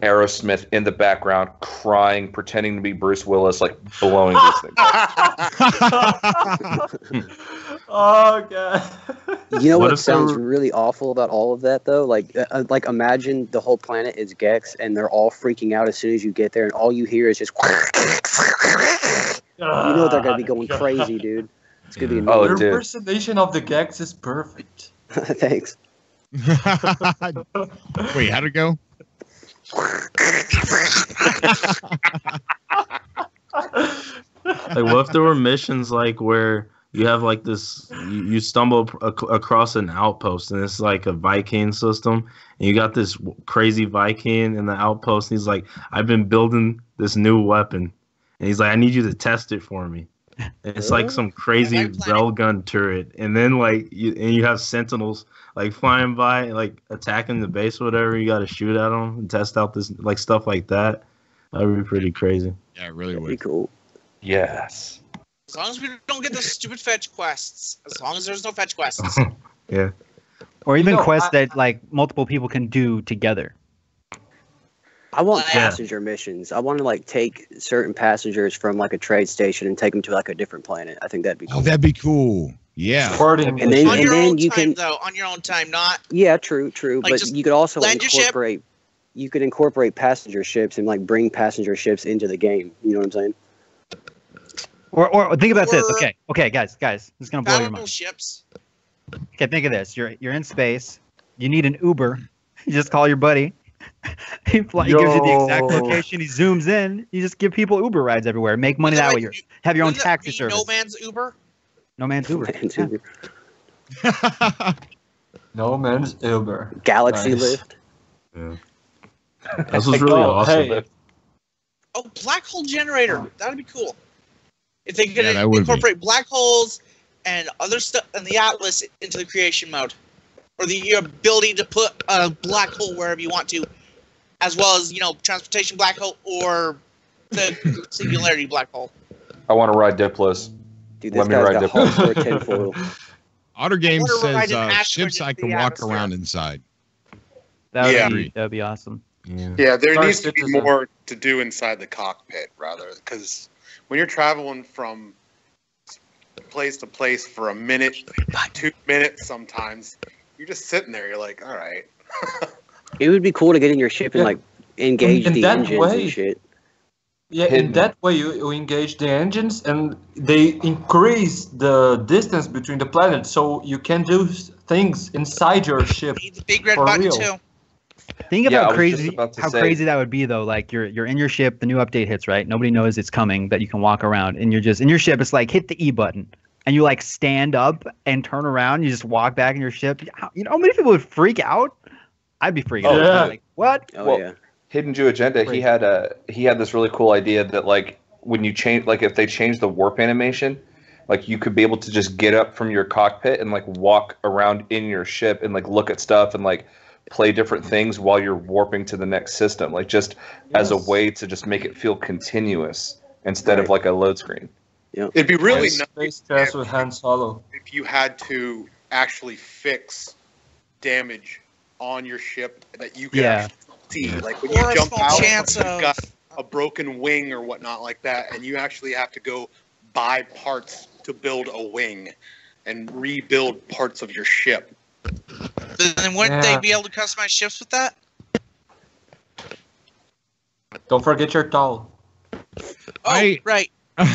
Aerosmith in the background, crying, pretending to be Bruce Willis, like blowing this thing. Oh god. You know What what if they sounds were- really awful about all of that, though? Like imagine the whole planet is Gex, and they're all freaking out as soon as you get there, and all you hear is just. You know they're gonna be going crazy, dude. It's gonna be Yeah. Oh, annoying. Uh, Your dude. impersonation of the Gex is perfect. Thanks. Wait, how'd it go? Like, what if there were missions like where you have like this, you stumble across an outpost and it's like a Viking system, and you got this crazy Viking in the outpost, and he's like, I've been building this new weapon, and he's like, I need you to test it for me. And it's like some crazy Right planet. railgun turret, and then like you have sentinels like flying by, like attacking the base or whatever. You got to shoot at them and test out this like stuff like that. That would be pretty crazy. Yeah, it really That'd be would. cool. Yes. As long as we don't get those stupid fetch quests. As long as there's no fetch quests. Yeah. Or even No, quests I- that like multiple people can do together. I want Yeah. passenger missions. I want to like take certain passengers from like a trade station and take them to like a different planet. I think that'd be cool. Oh, that'd be cool. Yeah. Farting. And then- on your own you time, can- though. On your own time, not. Yeah, true. Like, But just you could also land your ship. incorporate. You could incorporate passenger ships and like bring passenger ships into the game. You know what I'm saying? Or think about this. Or- Okay, guys, this is gonna blow your mind. Battleships. Okay, think of this. You're in space. You need an Uber. You just call your buddy. He gives you the exact Yo. location. He zooms in. You just give people Uber rides everywhere. Make money that way. Have your own Wouldn't that taxi be service. No man's Uber. No man's Uber. Man's Yeah. Uber. No man's Uber. Galaxy Nice. Lift. Yeah. This was really Oh, awesome. hey. Oh, black hole generator. That'd be cool. If they could Yeah, that would be. incorporate black holes and other stuff in the Atlas into the creation mode, or the ability to put a black hole wherever you want to, as well as transportation black hole or the singularity black hole. I want to ride Diplos. Dude, Let this me guy's ride got Diplo. hardcore tinfoil. Otter Games Water says riding asteroid ships I into can the walk atmosphere. around inside. That'd be awesome. Yeah, there Star needs to be Citizen. more to do inside the cockpit, rather, because when you're traveling from place to place for a minute, 2 minutes, sometimes you're just sitting there. You're like, all right. It would be cool to get in your ship and like engage In the that engines way. and shit. Yeah, in that way you engage the engines and they increase the distance between the planets, so you can do things inside your ship. Need the big red For button real. too. Think Yeah, about I was just crazy about to how say- crazy that would be though. Like you're in your ship, the new update hits, right? Nobody knows it's coming, that you can walk around, and you're just in your ship. It's like hit the E button, and you like stand up and turn around. You just walk back in your ship. You know how many people would freak out? I'd be freaking out. Yeah. Like what? Oh Well, yeah. Hidden Jew Agenda, he had this really cool idea that like when you change, like if they change the warp animation, like you could be able to just get up from your cockpit and like walk around in your ship and like look at stuff and like play different things while you're warping to the next system, like just as a Yes. way to just make it feel continuous instead of like a load screen. It'd be really Yes, nice Space Test with Han Solo. if you had to actually fix damage on your ship that you could Yeah. actually see. Like when Or you a jump small out, chance you've of- got a broken wing or whatnot like that, and you actually have to go buy parts to build a wing and rebuild parts of your ship. Then wouldn't Yeah. they be able to customize ships with that? Don't forget your towel. Oh, right. I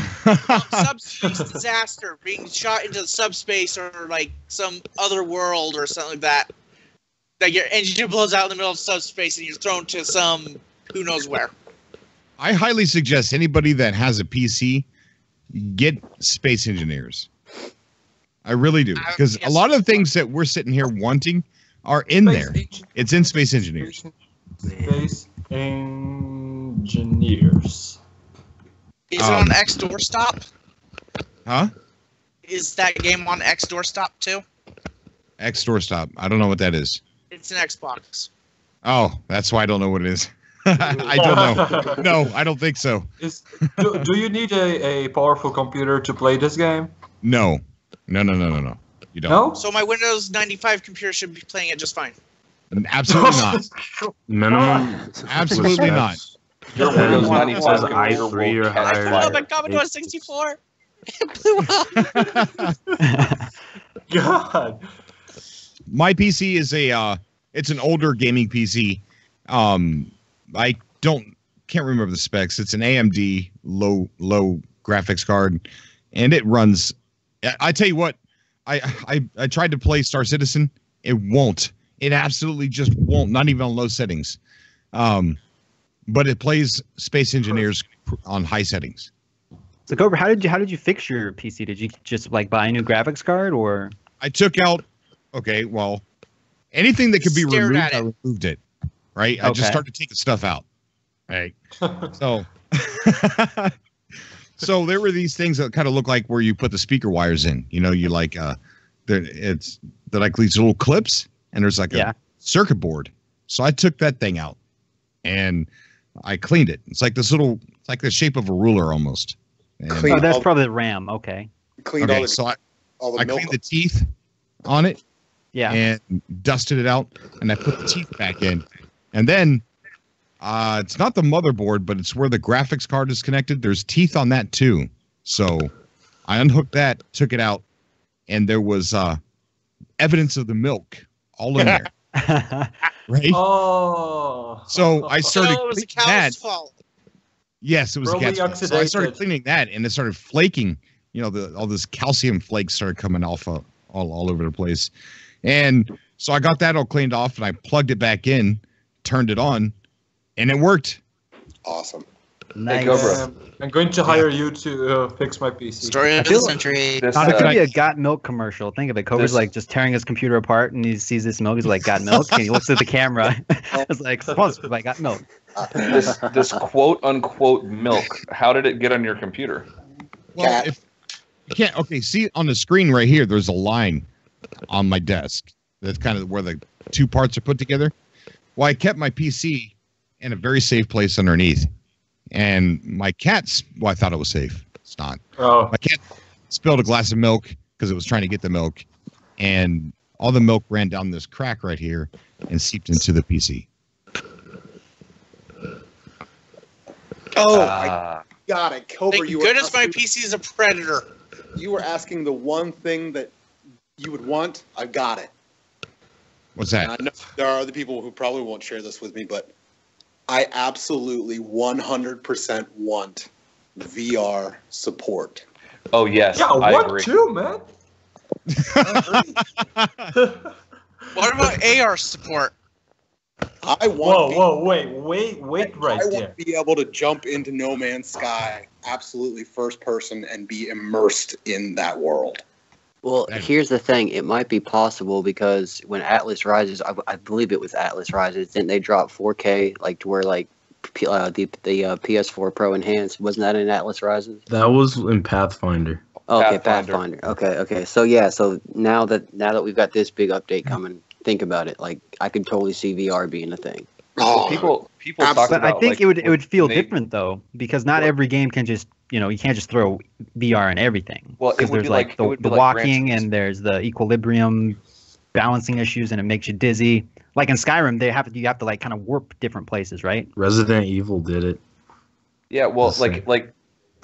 Subspace disaster, being shot into subspace or like some other world or something like that. Like your engine blows out in the middle of subspace and you're thrown to some who knows where. highly suggest anybody that has a PC get Space Engineers. I really do, because a lot of the things that we're sitting here wanting are in there. It's in Space Engineers. Space Engineers. Is it on X Doorstop? Huh? Is that game on X Doorstop too? X Doorstop. I don't know what that is. It's an Xbox. Oh, that's why I don't know what it is. I don't know. No, I don't think so. Do you need a powerful computer to play this game? No. No. You don't. No? So my Windows 95 computer should be playing it just fine. Absolutely not. Minimum. Absolutely not. Your Windows Wow. 95 Says computer i3 will or catch higher. Oh, fire. my Commodore 64! It blew up! God. My PC is it's an older gaming PC. I can't remember the specs. It's an AMD low graphics card, and it runs. I tell you what, I tried to play Star Citizen. It won't. It absolutely just won't. Not even on low settings. But it plays Space Engineers on high settings. So Cobra, how did you fix your PC? Did you just like buy a new graphics card or? I took out. Okay, well, anything that could be Stared removed, at I it. removed it. Right, I just Okay. started taking stuff out. Right, so. So there were these things that kind of look like where you put the speaker wires in. You know, you like they're like these little clips, and there's like a circuit board. So I took that thing out, and I cleaned it. It's like this little, it's like the shape of a ruler almost. And, Clean. Oh, that's all- probably the RAM. Okay. Cleaned all okay, the, so all the I milk. cleaned the teeth on it Yeah. and dusted it out, and I put the teeth back in, and then it's not the motherboard, but it's where the graphics card is connected. There's teeth on that too. So I unhooked that, took it out, and there was evidence of the milk all in there. Right? Oh. So I started So it was the cleaning that. cow's fault. Yes, it was the Probably cat's fault. So I started oxidated. cleaning that, and it started flaking. You know, all this calcium flakes started coming off all over the place. And so I got that all cleaned off, and I plugged it back in, turned it on, and it worked. Awesome. Nice. Cobra. I'm going to hire you to fix my PC. Story of I the feel like- century. This, It could uh, be a got milk commercial. Think of it. Cobra's This- like just tearing his computer apart, and he sees this milk. He's like, "Got milk?" And he looks at the camera. It's like, "Sponsored by Got Milk." this quote unquote milk. How did it get on your computer? Well, Cat. if you can't, okay, see on the screen right here, there's a line on my desk. That's kind of where the two parts are put together. Well, I kept my PC in a very safe place underneath. And my cat's, well, I thought it was safe. It's not. Oh. My cat spilled a glass of milk because it was trying to get the milk. and all the milk ran down this crack right here and seeped into the PC. Oh, I got it. Cobra, Thank you goodness were my asking, PC is a predator. you were asking the one thing that you would want. I got it. What's And that? I know there are other people who probably won't share this with me, but I absolutely 100% want VR support. Oh yes, Yeah, I what agree. too, man? What about AR support? I want Wait right I there. want to be able to jump into No Man's Sky absolutely first person and be immersed in that world. Well, here's the thing. It might be possible because when Atlas Rises, I believe it was Atlas Rises, didn't they drop 4K like to where like the PS4 Pro Enhanced? Wasn't that in Atlas Rises? That was in Pathfinder. Okay, Pathfinder. Pathfinder. Okay. So yeah, so now that we've got this big update coming, think about it. Like I could totally see VR being a thing. Oh, People talk Absolutely. about. But I think like, it would feel they- different though, because not every game can just you can't just throw VR in everything. Well, it because would there's be like- the, it would the be like Gran walking Turismo. and there's the equilibrium balancing issues, and it makes you dizzy. Like in Skyrim, you have to like kind of warp different places, right? Resident Evil did it. Yeah, well, The same. like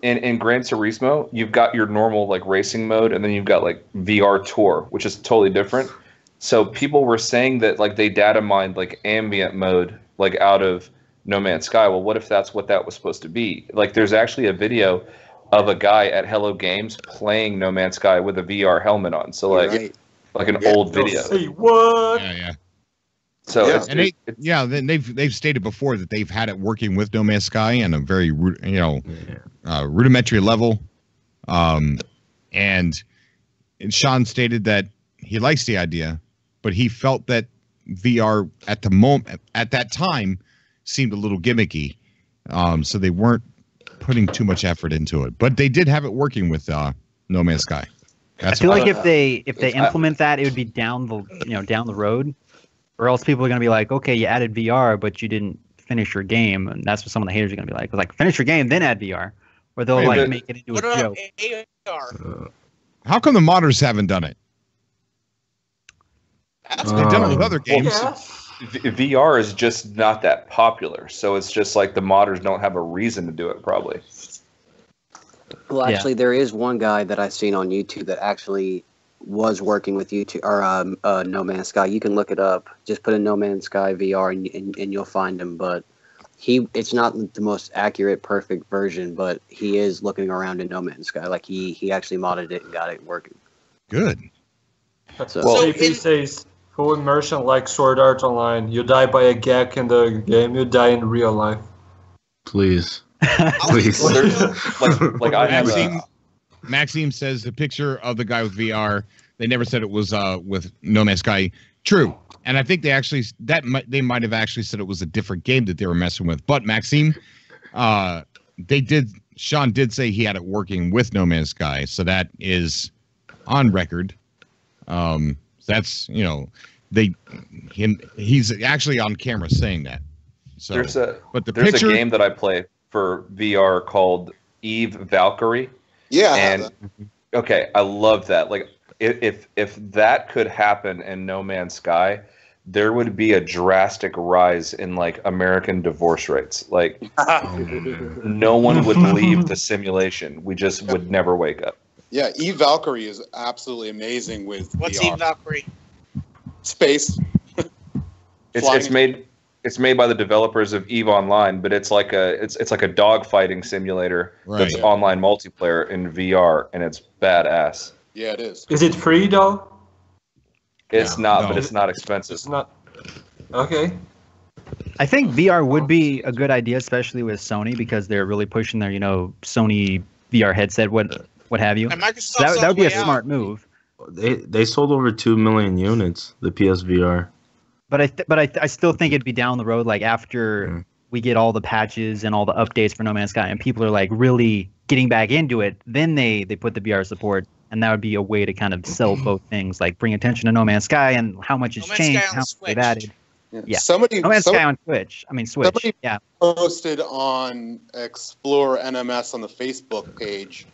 in Gran Turismo, you've got your normal like racing mode, and then you've got like VR Tour, which is totally different. So people were saying that like they data mined like ambient mode like out of No Man's Sky. Well, what if that's what that was supposed to be? Like, there's actually a video of a guy at Hello Games playing No Man's Sky with a VR helmet on. So like Right. like an old video. Say what? Yeah. So Yeah. it's, And they've stated before that they've had it working with No Man's Sky on a very rudimentary level, and Sean stated that he likes the idea, but he felt that VR at that time seemed a little gimmicky, so they weren't putting too much effort into it. But they did have it working with No Man's Sky. I feel like if they it's- implement that, it would be down the road, or else people are gonna be like, okay, you added VR, but you didn't finish your game, and that's what some of the haters are gonna be like, finish your game, then add VR, or they'll Wait, like but- make it into What a about joke. AR? How come the modders haven't done it? They've done it with other games. Yeah. VR is just not that popular. So it's just like the modders don't have a reason to do it probably. Well, Yeah. actually, there is one guy that I've seen on YouTube that actually was working with YouTube or No Man's Sky. You can look it up. Just put in No Man's Sky VR and you'll find him. But it's not the most accurate, perfect version, but he is looking around in No Man's Sky. Like he actually modded it and got it working. Good. So, Well- JP says full immersion like Sword Art Online. You die by a gag in the game, you die in real life. Please. Please. Well, there's, like I have Maxime says the picture of the guy with VR. They never said it was with No Man's Sky. True, and I think they might have actually said it was a different game that they were messing with. But Maxime, Sean did say he had it working with No Man's Sky, so that is on record. That's he's actually on camera saying that. So there's a picture, game that I play for VR called Eve Valkyrie. Yeah. And okay, I love that. Like if that could happen in No Man's Sky, there would be a drastic rise in like American divorce rates. Like no one would leave the simulation. We just would never wake up. Yeah, Eve Valkyrie is absolutely amazing with What's VR. Eve Valkyrie? Space. It's made by the developers of EVE Online, but it's like a dog fighting simulator that's Right. online multiplayer in VR, and it's badass. Yeah, it is. Is it free though? It's not, No. but it's not expensive. It's not. Okay. I think VR would be a good idea, especially with Sony, because they're really pushing their Sony VR headset, what have you. And Microsoft's That on would the be a way out. smart move. They sold over 2 million units, the PSVR. But I still think it'd be down the road, like after we get all the patches and all the updates for No Man's Sky, and people are like really getting back into it. Then they put the VR support, and that would be a way to kind of sell both things, like bring attention to No Man's Sky and how much it's No Man's changed, Sky on how much Switch. they've added. Yeah. Somebody No Man's Sky on Switch. Switch. Somebody- Yeah. posted on Explore NMS on the Facebook page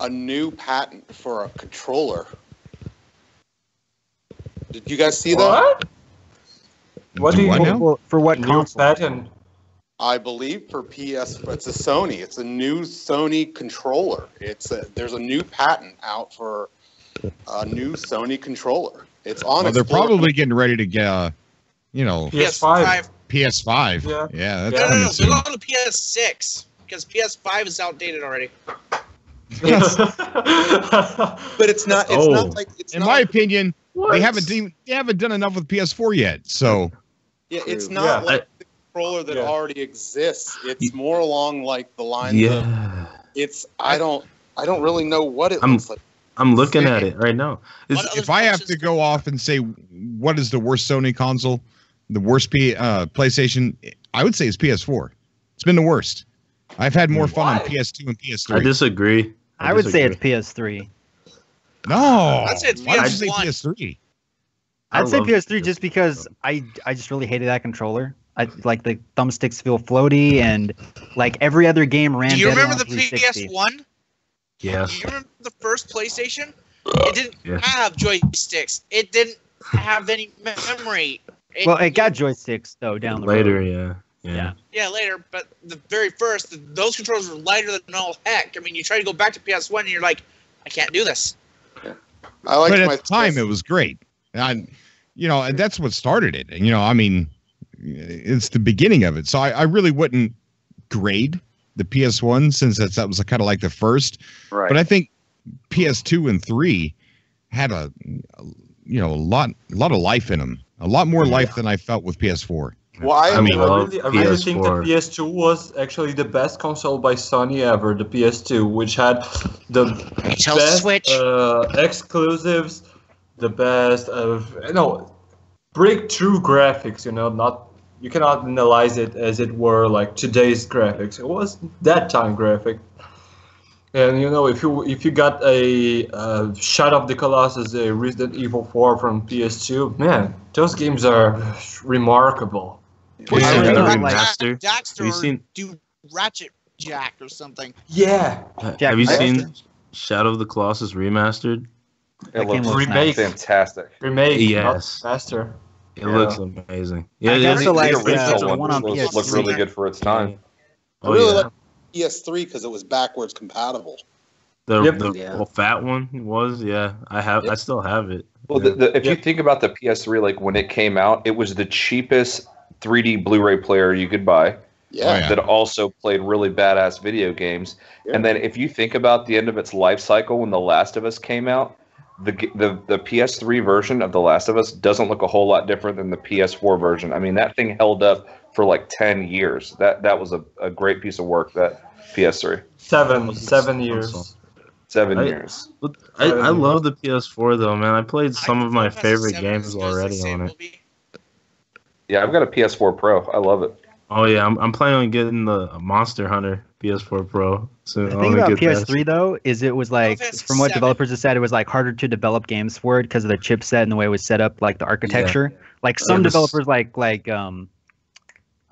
a new patent for a controller. Did you guys see that? What do you what now? Well, for what new console? patent? I believe for PS, it's a Sony. It's a new Sony controller. There's a new patent out for a new Sony controller. It's on. Well, they're Explorer. probably getting ready to get, PS5. PS5. Yeah. Yeah, that's Yeah. No, coming they're soon. going to PS6 because PS5 is outdated already. But it's not. It's not like. It's In not, my opinion, What? they haven't done enough with PS4 yet. So yeah, it's True. not Yeah. like the controller that Yeah. already exists. It's more along like the lines of. Yeah. It's. I don't really know what it I'm- looks like. I'm looking at it right now. What It's, other if I have functions to go off and say what is the worst Sony console, the worst PlayStation, I would say it's PS4. It's been the worst. I've had more fun on Why? PS2 and I PS3. disagree. I would say disagree. it's PS3. No, I'd say it's why would you say PS1. PS3? I I'd say love PS3 just because I just really hated that controller. I like the thumbsticks feel floaty and like every other game ran. Do you better remember on the 360. PS1? Yes. Do you remember the first PlayStation? It didn't Yeah. have joysticks. It didn't have any memory. Well, it got joysticks though down the Later, road. yeah. Yeah, later, but the very first, those controllers were lighter than all heck. I mean, you try to go back to PS1 and you're like, I can't do this. I like But my at the time, it was great. And that's what started it. And, I mean, it's the beginning of it. So I really wouldn't grade the PS1 since that was kind of like the first. Right. But I think PS2 and 3 had a lot of life in them. A lot more life than I felt with PS4. Well, I I mean, I love really think the PS4. PS2 was actually the best console by Sony ever. The PS2, which had the Tell best Switch. exclusives, the best breakthrough graphics. You cannot analyze it as it were like today's graphics. It was that time graphic. And if you got a Shadow of the Colossus, a Resident Evil 4 from PS2, man, those games are remarkable. Well, Yeah. you Got a could remaster. Daxter Have you seen- do Ratchet Jack or something. Yeah, Jack, Have you I- seen Shadow of the Colossus remastered? It game looks looks nice. fantastic. remake, Yes. not faster. It Yeah. looks amazing. Yeah, I it guess is- so, like, the original the one on looked PS3. really good for its time. I Oh, really yeah. like PS3 because it was backwards compatible. The, Yep. the Yeah. fat one was, yeah. I still have it. Well, Yeah. if you think about the PS3, like when it came out, it was the cheapest 3D Blu-ray player you could buy. Yeah. Oh, yeah. That also played really badass video games. Yeah. And then if you think about the end of its life cycle when The Last of Us came out, the PS3 version of The Last of Us doesn't look a whole lot different than the PS4 version. I mean, that thing held up for like 10 years. That was a great piece of work, that PS3. 7 years. 7 I- years. But I love the PS4 though, man. I played some of my favorite games already on it. Yeah, I've got a PS4 Pro. I love it. Oh yeah, I'm planning on getting the Monster Hunter PS4 Pro soon. The I thing wanna about get that. PS3 though is it was like, Fantasy from what 7. developers have said, it was like harder to develop games for it because of the chipset and the way it was set up, like the architecture. Like some this- developers,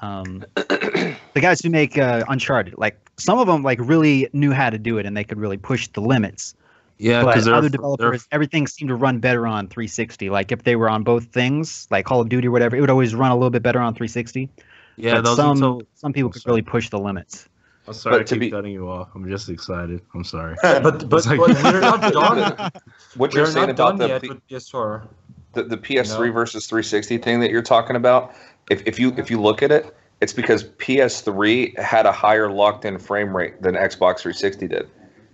the guys who make Uncharted, like some of them like really knew how to do it and they could really push the limits. Yeah, But because other developers, everything seemed to run better on 360. Like if they were on both things, like Call of Duty or whatever, it would always run a little bit better on 360. yeah, But those some people could really push the limits. I'm sorry But to to keep be- cutting you off. I'm just excited. I'm sorry. But It's like- we're not done. What you're We're saying not about done yet the with PS4. PS3 No. versus 360 thing that you're talking about, if you look at it, it's because PS3 had a higher locked-in frame rate than Xbox 360 did.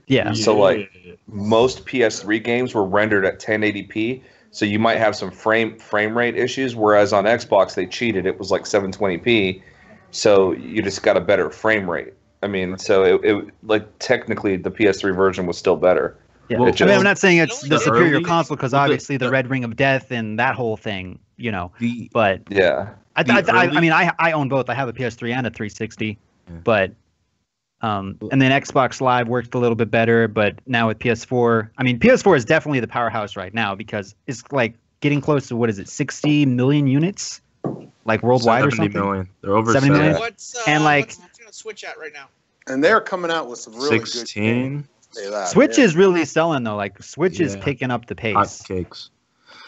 Yeah. So, like, most PS3 games were rendered at 1080p, so you might have some frame rate issues, whereas on Xbox they cheated. It was like 720p, so you just got a better frame rate. I mean, so it like technically the PS3 version was still better. Yeah. Well, I mean, I'm not saying it's the the superior early- console because the- obviously the the- Red Ring of Death and that whole thing, The But Yeah. I mean, I own both. I have a PS3 and a 360, Yeah. but and then Xbox Live worked a little bit better. But now with PS4, I mean, PS4 is definitely the powerhouse right now because it's like getting close to 60 million units, like worldwide or 70 something. million. They're over 70 million? What's And, like- what's on Switch at right now? And they're coming out with some really good 16. games. Say that. Switch is really selling though. Like Switch is Yeah. picking up the pace. Hotcakes.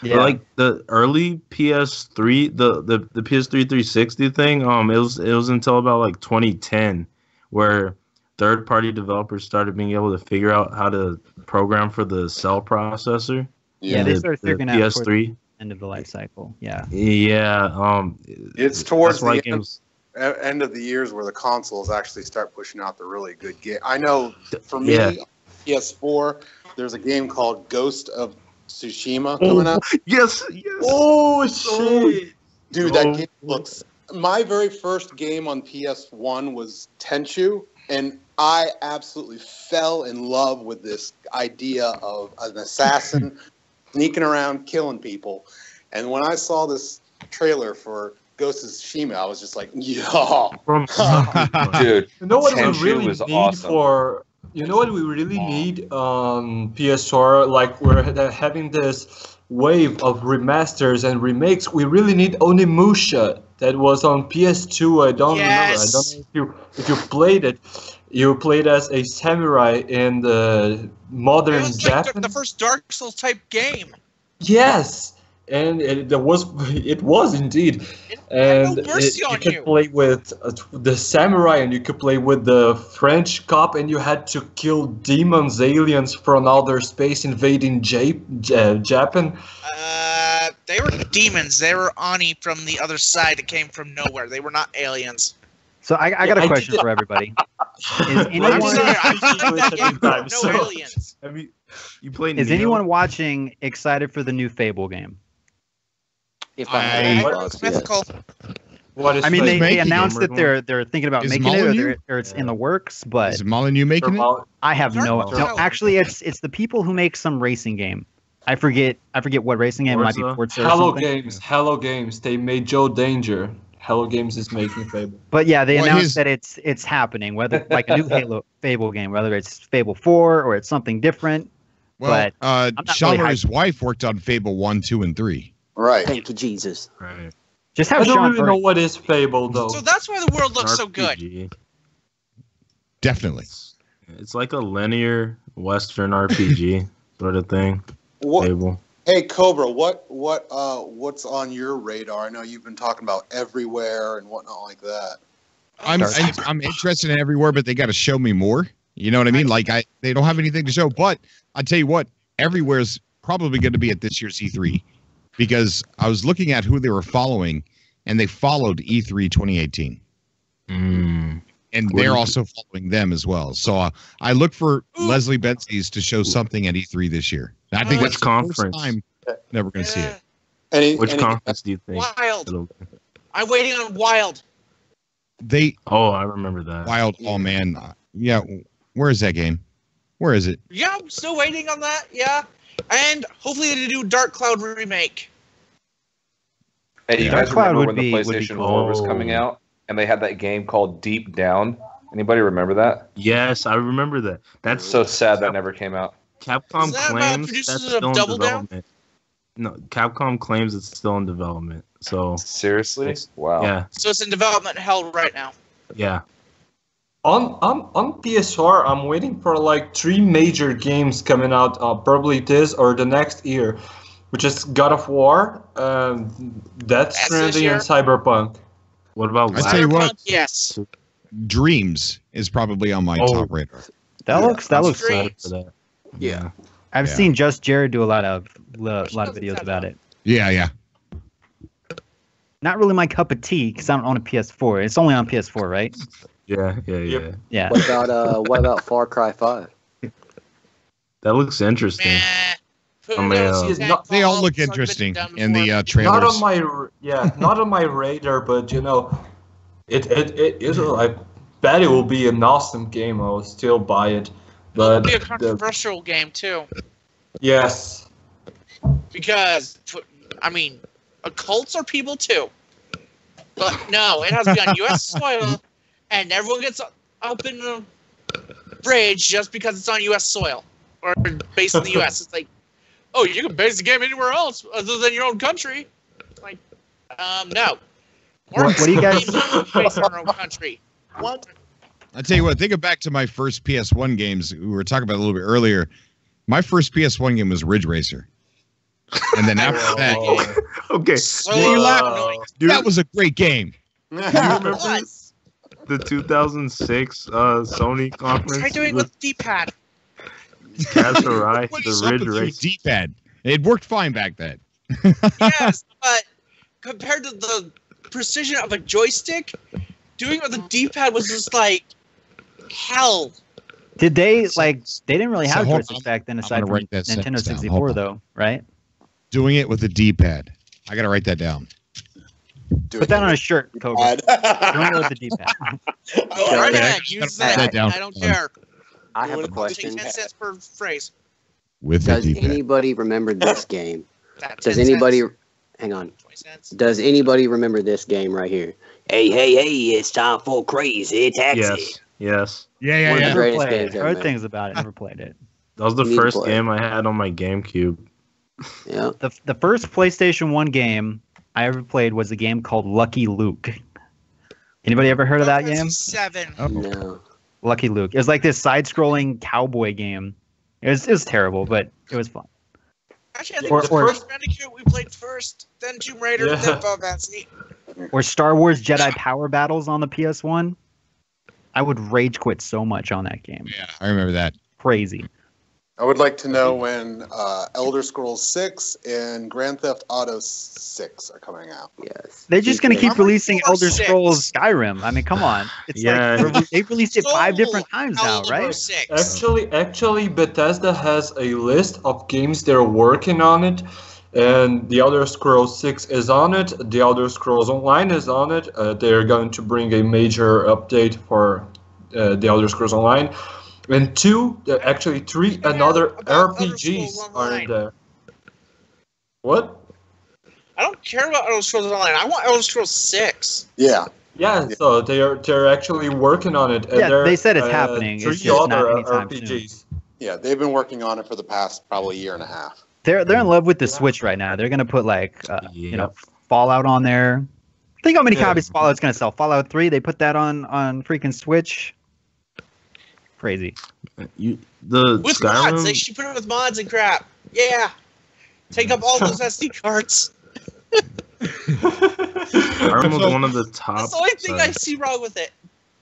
Yeah. Like the early PS3, the PS3 360 thing, it was until about like 2010 where third-party developers started being able to figure out how to program for the cell processor. Yeah, they the- started the figuring out towards PS3. end of the life cycle. Yeah. Yeah, It's towards that's why the end of the years where the consoles actually start pushing out the really good game. I know for me, Yeah. PS4, there's a game called Ghost of Tsushima coming out. Yes. Oh shit! Dude, that game looks. My very first game on PS1 was Tenchu, and I absolutely fell in love with this idea of an assassin sneaking around killing people. And when I saw this trailer for Ghost of Tsushima, I was just like, yo. Dude, You know what we Tenchu really was need awesome. for? You know what we really need on PS4? Like we're having this wave of remasters and remakes. We really need Onimusha that was on PS2. I don't remember. I Yes. don't know if you played it. You played as a samurai in the modern It was like Japan. the first Dark Souls type game. Yes, and it was indeed, It had no and mercy you on could you. play with the samurai, and you could play with the French cop, and you had to kill demons, aliens from outer space invading Japan. They were demons. They were Ani from the other side that came from nowhere. They were not aliens. So I got Yeah, a I question did- for everybody. Is I'm anyone sorry, I played that game. There were no So- aliens. Have you played? is Neo? anyone watching excited for the new Fable game? If I I- had What Xbox, is yeah. mythical? What is I mean, Who's they making announced it? that they're thinking about Is making it, Molyneux? or it's in the works, but Is Molyneux making it? I have no. Dark No, Souls. actually, it's the people who make some racing game. I forget what racing game. It might be Forza? Forza or Hello something. Games. Hello Games. They made Joe Danger. Hello Games is making Fable. But yeah, they Well, announced his- that it's happening. Whether like a new Fable game, whether it's Fable 4 or it's something different. Well, But not really Shalmer's wife worked on Fable 1, 2, and 3. Right. Thank you, Jesus. Right. Just I have don't Sean even know Murray. what is Fable though. So that's why the world looks so good. RPG. Definitely. It's like a linear Western RPG sort of thing. What, Fable. hey Cobra, what's on your radar? I know you've been talking about everywhere and whatnot like that. I'm interested in everywhere, but they got to show me more. You know what I mean? Like they don't have anything to show. But I tell you what, everywhere's probably going to be at this year's E3 because I was looking at who they were following, and they followed E3 2018, Mm. and What they're do you- also following them as well. So I look for Leslie Bensie's to show something at E3 this year. I think Which that's the first conference? time never going to see it. Which conference do you think? Wild. it'll- I'm waiting on Wild. They Oh, I remember that. wild. Oh man, yeah. Where is that game? Where is it? Yeah, I'm still waiting on that. Yeah, and hopefully they do Dark Cloud remake. Hey, you Yeah. guys Dark Cloud remember would when the be PlayStation cool. 4 was coming out and they had that game called Deep Down? Anybody remember that? Yes, I remember that. That's So sad that never came out. Capcom Is that about claims producers that's of still in Double Down? development. No, Capcom claims it's still in development. So Seriously? It's- Wow. yeah, So it's in development hell right now. yeah. On PS4, I'm waiting for like 3 major games coming out, probably this or the next year, which is God of War, Death That's this Stranding, year? and Cyberpunk. What about I tell you what. Cyberpunk, yes. Dreams is probably on my Oh. top radar. That looks I'm looks. great. excited for that. Yeah. I've Yeah. seen Just Jared do a lot of videos about it. Yeah. Not really my cup of tea because I don't own a PS4. It's only on PS4, right? Yeah. Yep. Yeah. What about Far Cry 5? That looks interesting. Meh. Put I it mean, on It's Stack not- They all Call, look it's been interesting done in the before. Not trailers. on my not on my radar, but you know, it is. I bet it will be an awesome game. I will still buy it. It'll But be a the- controversial game too, yes, because I mean, occults are people too. But no, it has to be on U.S. soil, and everyone gets up in a rage just because it's on U.S. soil or based in the U.S. It's like, oh, you can base the game anywhere else other than your own country. Like, no. What do you guys- Games are based in our own country. what? I tell you what, thinking back to my first PS1 games, we were talking about a little bit earlier. My first PS1 game was Ridge Racer. And then after that, Okay. So you laugh. Dude, that was a great game. do you remember the 2006 Sony conference? try doing it with D-pad. Casarai, What the is up Ridge with your Racer. D-pad? It worked fine back then. Yes, but compared to the precision of a joystick, doing it with a D-pad was just like hell. Did they they didn't really So have hold joysticks on. back then I'm aside gonna from write that Nintendo sentence down. 64 Hold on. though, right? Doing it with a D-pad. I got to write that down. Put that on a shirt, Cobra. Doing it with the D-pad. Go right yeah, ahead, I use gotta write that. that down. I don't care. I have a I'll take question. 10 cents per phrase. With a Does D-pad. anybody remember this game? That Does 10 anybody? cents, Hang on. 20 cents. Does anybody remember this game right here? Hey, hey, hey! It's time for crazy taxi. Yes. Yes. Yeah, One of the yeah. greatest Never played games it. ever Heard made. things about it. Never played it. That was the You need to first play. game I had on my GameCube. Yeah. The first PlayStation 1 game I ever played was a game called Lucky Luke. Anybody ever heard of that game? 7. Oh. No. Lucky Luke. It was like this side-scrolling cowboy game. It was terrible, but it was fun. Actually, I think Or- the or- first Bandicoot we played first, then Tomb Raider, Yeah. then Final Fantasy. Or Star Wars Jedi Power Battles on the PS1. I would rage quit so much on that game. Yeah, I remember that. Crazy. I would like to know when Elder Scrolls 6 and Grand Theft Auto 6 are coming out. Yes. They're just gonna keep Armored releasing Core Elder 6. Scrolls Skyrim. I mean, come on. It's Yeah. like they've released it 5 Soul different times now, Calibur right? 6. Actually, Bethesda has a list of games they're working on it, and the Elder Scrolls 6 is on it. The Elder Scrolls Online is on it. They're going to bring a major update for the Elder Scrolls Online, and actually 3 another About Elder RPGs Scrolls are Online. in there. What? I don't care about Elder Scrolls Online. I want Elder Scrolls 6. Yeah. Yeah, so they're actually working on it. And Yeah, there they said it's are, happening. It's 3 just not other anytime RPGs. Yeah, they've been working on it for the past probably year and a half. They're in love with the Switch right now. They're gonna put Fallout on there. Think how many Yeah. copies Fallout's gonna sell. Fallout 3, they put that on freaking Switch. Crazy. The With Skyrim. mods. They should put it with mods and crap. Yeah. Take up all those SD cards. Skyrim was one of the top. That's the only thing I see wrong with it.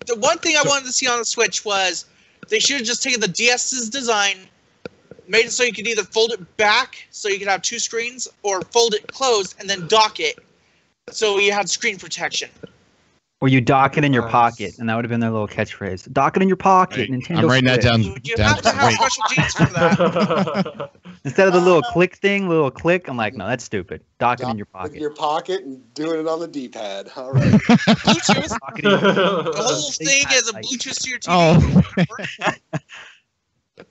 The one thing I wanted to see on the Switch was they should have just taken the DS's design, made it so you could either fold it back so you could have 2 screens, or fold it closed and then dock it so you had screen protection. Or you dock it in your Nice. pocket, and that would have been their little catchphrase. Dock it in your pocket, Right. Nintendo I'm writing that Switch. down. You have to have Wait. special jeans for that. Instead of the little click thing, little click, I'm like, no, that's stupid. Dock it in your With pocket. your pocket and doing it on the D-pad. All right. Bluetooth. Dock it in your- The whole thing is a Like- Bluetooth to your TV. Oh,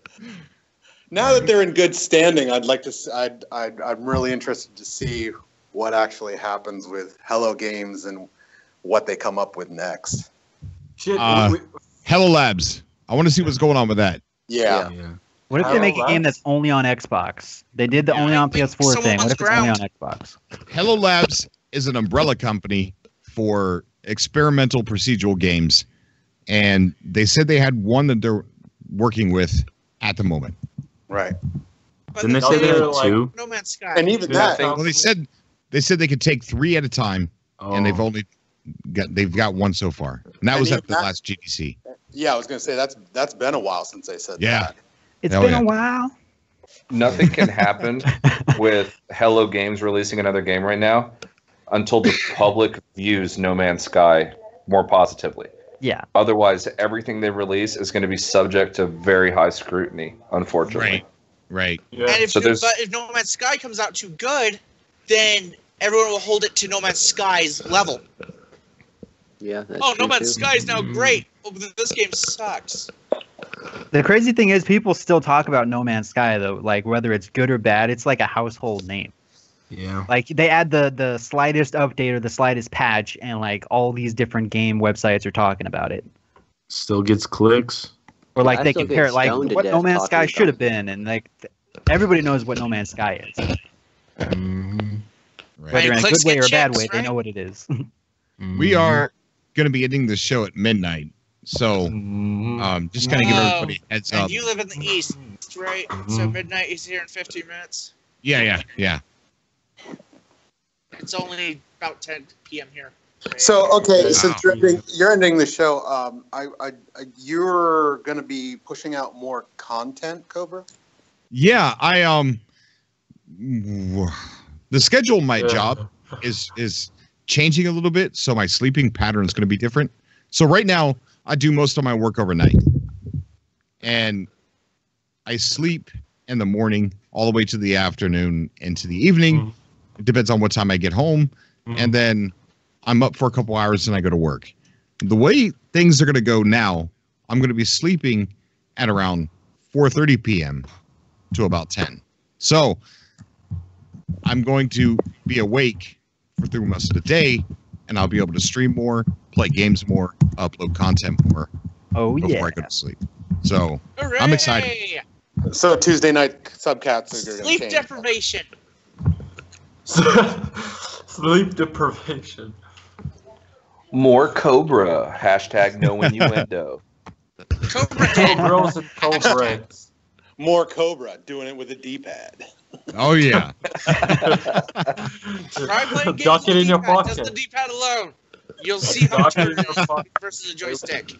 Now that they're in good standing, I'd like to. I'm really interested to see what actually happens with Hello Games and what they come up with next. Shit, Hello Labs. I want to see what's going on with that. Yeah. Yeah. What if they make a Hello, game that's- that's only on Xbox? They did the only on Like PS4 someone thing. What on if the it's only on ground. Xbox? Hello Labs is an umbrella company for experimental procedural games, and they said they had one that they're working with at the moment. Right. But Didn't they the say they thing had like- 2? No Man's Sky. And even Yeah, that. thank- Well, they said they could take 3 at a time, and they've Oh. only got 1 so far, and that And was even at the that- last GDC. Yeah, I was gonna say that's been a while since they said Yeah. that. It's Hell been yeah. a while. Nothing can happen with Hello Games releasing another game right now until the public views No Man's Sky more positively. Yeah. Otherwise, everything they release is going to be subject to very high scrutiny, unfortunately. Right. Yeah. And So there's- if No Man's Sky comes out too good, then everyone will hold it to No Man's Sky's level. Yeah. That's Oh, true No Man's too. Sky is now great. Oh, but this game sucks. The crazy thing is, people still talk about No Man's Sky though. Like whether it's good or bad, it's like a household name. Yeah. Like they add the slightest update or the slightest patch, and like all these different game websites are talking about it. Still gets clicks. Or like I they still compare get it like stoned to what death No Man's talking Sky about should have it. been, and like everybody knows what No Man's Sky is. Mhm. Right. Whether in a clicks good way get or a bad checks, way, they right? know what it is. We are going to be ending the show at midnight. So just kind of give everybody a heads and up. you live in the east, right? So midnight is here in 15 minutes. Yeah. It's only about 10 p.m. here. So okay, Wow. since you're ending the show, you're going to be pushing out more content, Cobra. Yeah, the schedule of my job is changing a little bit, so my sleeping pattern is going to be different. So right now, I do most of my work overnight, and I sleep in the morning all the way to the afternoon into the evening. It depends on what time I get home, and then I'm up for a couple hours and I go to work. The way things are going to go now, I'm going to be sleeping at around 4:30 p.m. to about 10. So I'm going to be awake through most of the day, and I'll be able to stream more, play games more, upload content more before I go to sleep. So Hooray! I'm excited. So Tuesday night subcats are going to Sleep change. deprivation. Sleep deprivation. More Cobra. Hashtag no innuendo. Cobra did. Cobras and Cobras. More Cobra, doing it with a D-pad. Oh yeah. Try playing games Duck it with in your D-pad, pocket. just the D-pad alone. You'll see how much Duck it in it your is pocket. versus a joystick.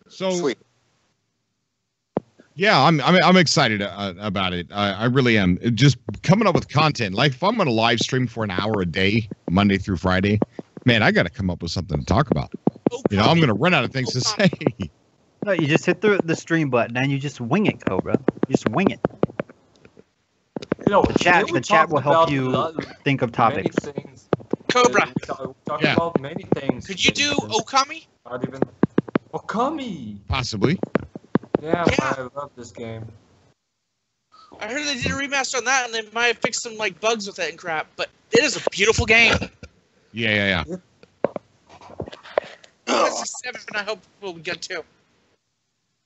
So Sweet. yeah, I'm excited about it. I really am. Just coming up with content. Like if I'm going to live stream for an hour a day, Monday through Friday, man, I got to come up with something to talk about. You know, I'm going to run out of things to say. No, you just hit the stream button and you just wing it, Cobra. You just wing it. You know, The chat will help you think of many topics. things. Cobra, Talk Yeah. about many things. could you do Okami? Not even Okami. Possibly. Yeah, Yeah. I love this game. I heard they did a remaster on that, and they might have fixed some like bugs with it and crap. But it is a beautiful game. Yeah. PS7, I hope we'll get to.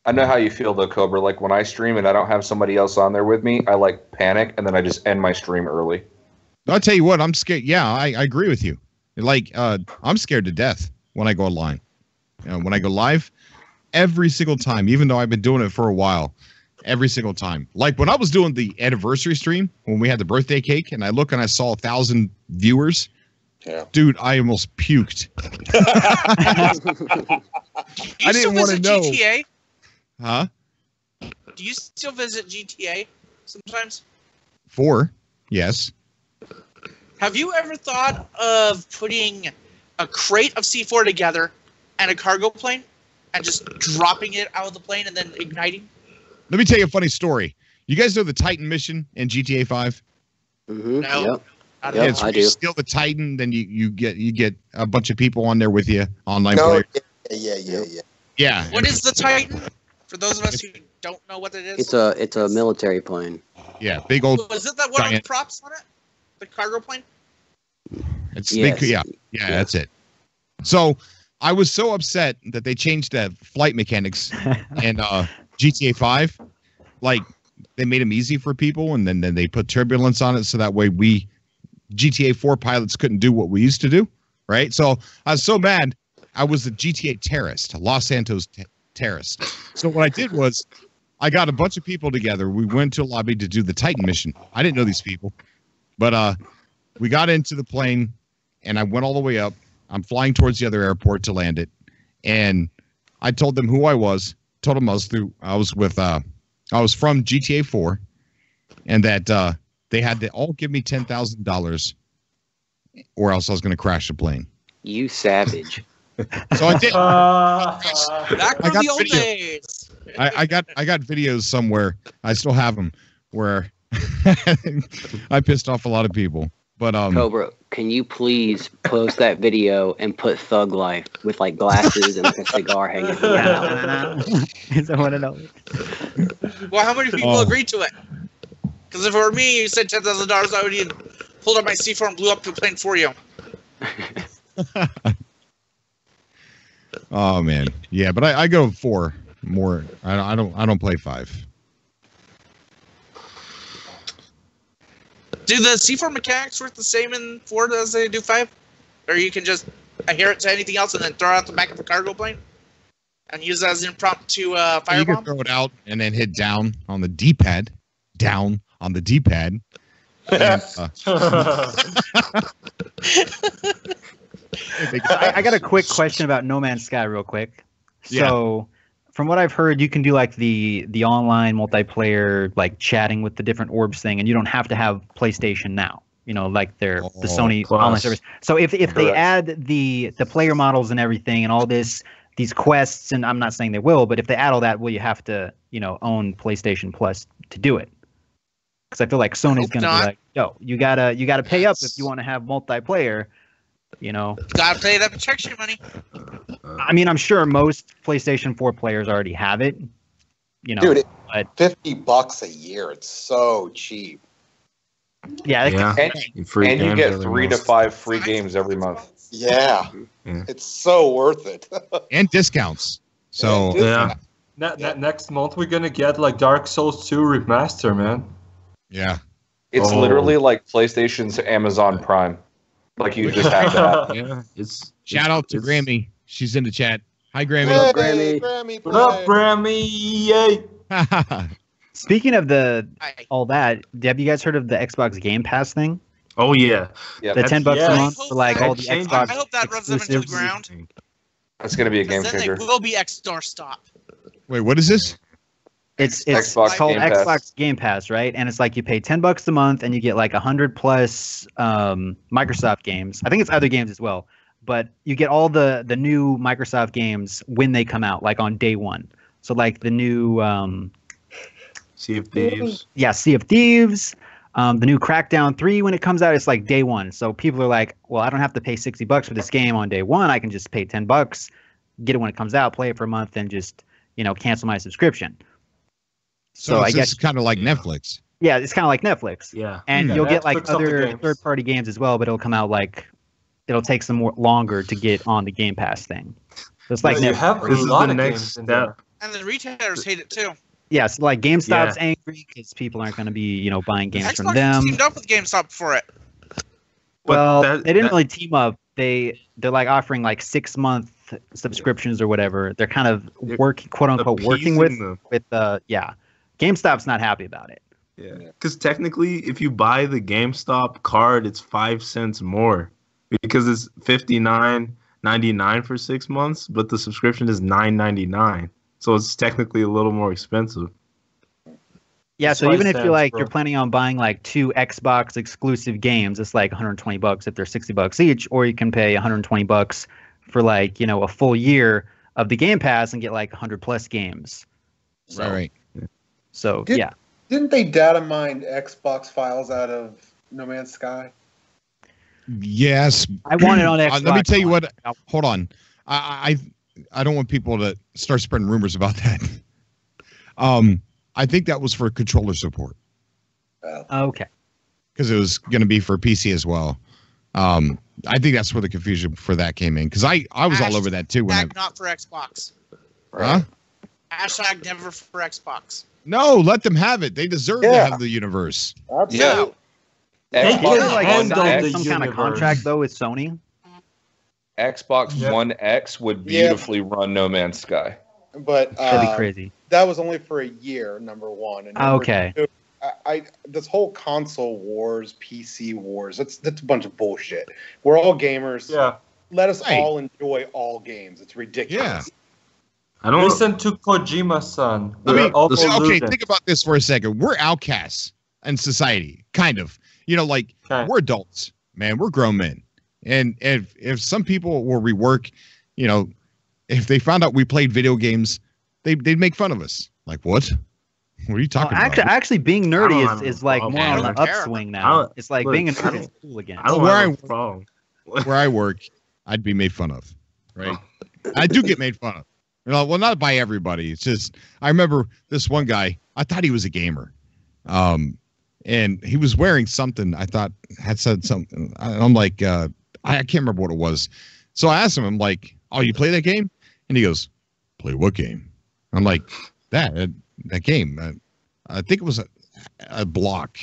I know how you feel though, Cobra. Like when I stream and I don't have somebody else on there with me, I like panic and then I just end my stream early. I'll tell you what, I'm scared. Yeah, I agree with you. Like, I'm scared to death when I go online. You know, when I go live, every single time, even though I've been doing it for a while, every single time. Like when I was doing the anniversary stream, when we had the birthday cake, and I look and I saw 1,000 viewers, Yeah. dude, I almost puked. I didn't want to know. GTA? Huh? Do you still visit GTA sometimes? 4, yes. Have you ever thought of putting a crate of C4 together and a cargo plane and just dropping it out of the plane and then igniting? Let me tell you a funny story. You guys know the Titan mission in GTA 5? Mm-hmm. No. Yep. I don't Yep, know. it's I when you do. steal the Titan, then you get a bunch of people on there with you, online No, players. yeah. Yeah. What is the Titan? For those of us who don't know what it is. It's a military plane. Yeah, big old. Was it that one with giant. props on it? The cargo plane? It's Yes. yeah, that's it. So I was so upset that they changed the flight mechanics in GTA 5. Like they made them easy for people, and then they put turbulence on it, so that way we GTA 4 pilots couldn't do what we used to do. Right? So I was so mad. I was a GTA terrorist, a Los Santos terrorist. So what I did was I got a bunch of people together. We went to a lobby to do the Titan mission. I didn't know these people, but we got into the plane, and I went all the way up. I'm flying towards the other airport to land it, and I told them who I was. Told them I was from GTA 4, and that they had to all give me $10,000, or else I was going to crash the plane. You savage. So I did. Back I from got the old video. days. I got videos somewhere. I still have them where I pissed off a lot of people. But Cobra, can you please post that video and put Thug Life with like glasses and like a cigar hanging from your mouth? I want to know. Well, how many people agreed to it? Because if it were me, you said $10,000, I would have pulled up my C4 and blew up the plane for you. oh man, yeah. But I go 4 more. I don't play 5. Do the C4 mechanics work the same in 4 as they do 5? Or you can just adhere it to anything else and then throw it out the back of a cargo plane and use that as an impromptu You firebomb. can throw it out and then hit down on the D-pad. Down on the D-pad. And, I got a quick question about No Man's Sky real quick. So from what I've heard, you can do like the online multiplayer, like chatting with the different orbs thing, and you don't have to have PlayStation Now. You know, like the Sony online service. So if they add the player models and everything and all these quests, and I'm not saying they will, but if they add all that, will you have to own PlayStation Plus to do it? Because I feel like Sony's gonna be like, yo, you gotta pay up if you want to have multiplayer. Gotta pay that protection money. I mean, I'm sure most PlayStation 4 players already have it. Dude, but $50 a year. It's so cheap. yeah, And you get 3 to 5 free games every month. Yeah. It's so worth it. and discounts. So Yeah. Next month we're gonna get like Dark Souls 2 remaster, man. yeah. It's literally like PlayStation's Amazon Prime. Like you just have that. Yeah. Shout out to Grammy. She's in the chat. Hi, Grammy. Hey, Grammy, What up, Grammy? Yay! speaking of all that, have you guys heard of the Xbox Game Pass thing? Oh yeah. Yeah, The $10 yeah. a month for like all the Exchange- Xbox I hope that runs them into the exclusives. ground. that's gonna be a game Because then changer. they will be X-Door stop. Wait, what is this? It's Xbox called Game Pass. Xbox Game Pass, right? And it's like you pay $10 a month and you get like 100 plus Microsoft games. I think it's other games as well, but you get all the new Microsoft games when they come out, like on day one. So like the new Sea of Thieves. Sea of Thieves, the new Crackdown 3 when it comes out, it's like day one. So people are like, well, I don't have to pay $60 for this game on day one. I can just pay $10, get it when it comes out, play it for a month, and just cancel my subscription. So I guess it's kind of like Netflix. yeah, it's kind of like Netflix. Yeah. And Yeah, you'll get like Netflix of the other games. third-party games as well, but it'll come out like it'll take some more longer to get on the Game Pass thing. So it's like you Netflix. have This a is lot the of next games in there. step. And the retailers hate it too. Yes, like GameStop's angry because people aren't going to be buying games from Xbox them. teamed up with GameStop for it. Well, that- they didn't that- really team up. They're like offering like 6-month subscriptions or whatever. They're kind of quote unquote working with Appeasing them. GameStop's not happy about it. Yeah, because technically, if you buy the GameStop card, it's 5 cents more because it's $59.99 for 6 months, but the subscription is $9.99, so it's technically a little more expensive. Yeah, That's so why even it if you're stands, bro. you're planning on buying like 2 Xbox exclusive games, it's like $120 if they're $60 each, or you can pay $120 for like a full year of the Game Pass and get like 100 plus games. So, Right. So Did- yeah, Didn't they data mine Xbox files out of No Man's Sky? Yes. I want it on Xbox. Let me tell you One. what. Hold on. I don't want people to start spreading rumors about that. I think that was for controller support Okay. because it was going to be for PC as well. I think that's where the confusion for that came in because I was all over that too when I. Not for Xbox. Huh? Hashtag never for Xbox. No, let them have it. They deserve to Yeah. have the universe. Yeah. They Xbox can Like One handle sign the some kind of universe. contract though with Sony. Xbox Yeah. One X would Yeah. beautifully run No Man's Sky. But That'd be crazy. that was only for a year, number one. And number Okay. two, I this whole console wars, PC wars, that's a bunch of bullshit. We're all gamers. Yeah. Let us Right. all enjoy all games. It's ridiculous. I don't. Listen to Kojima-san. I mean, We're all okay, polluted. think about this for a second. We're outcasts in society, kind of. Like Okay. we're adults, man. We're grown men, and if some people will rework, if they found out we played video games, they'd make fun of us. Like what? What are you talking about? Actually, being I don't nerdy have is a like problem. more on I the don't care. upswing I now. don't- It's like look, being a I nerd don't- is cool again. I don't Where have I- a problem. Where I work, I'd be made fun of, right? I do get made fun of. Well, not by everybody. It's just I remember this one guy. I thought he was a gamer, and he was wearing something. I thought had said something. I'm like, I can't remember what it was. So I asked him. I'm like, "Oh, you play that game?" And he goes, "Play what game?" I'm like, "That game. I think it was a block,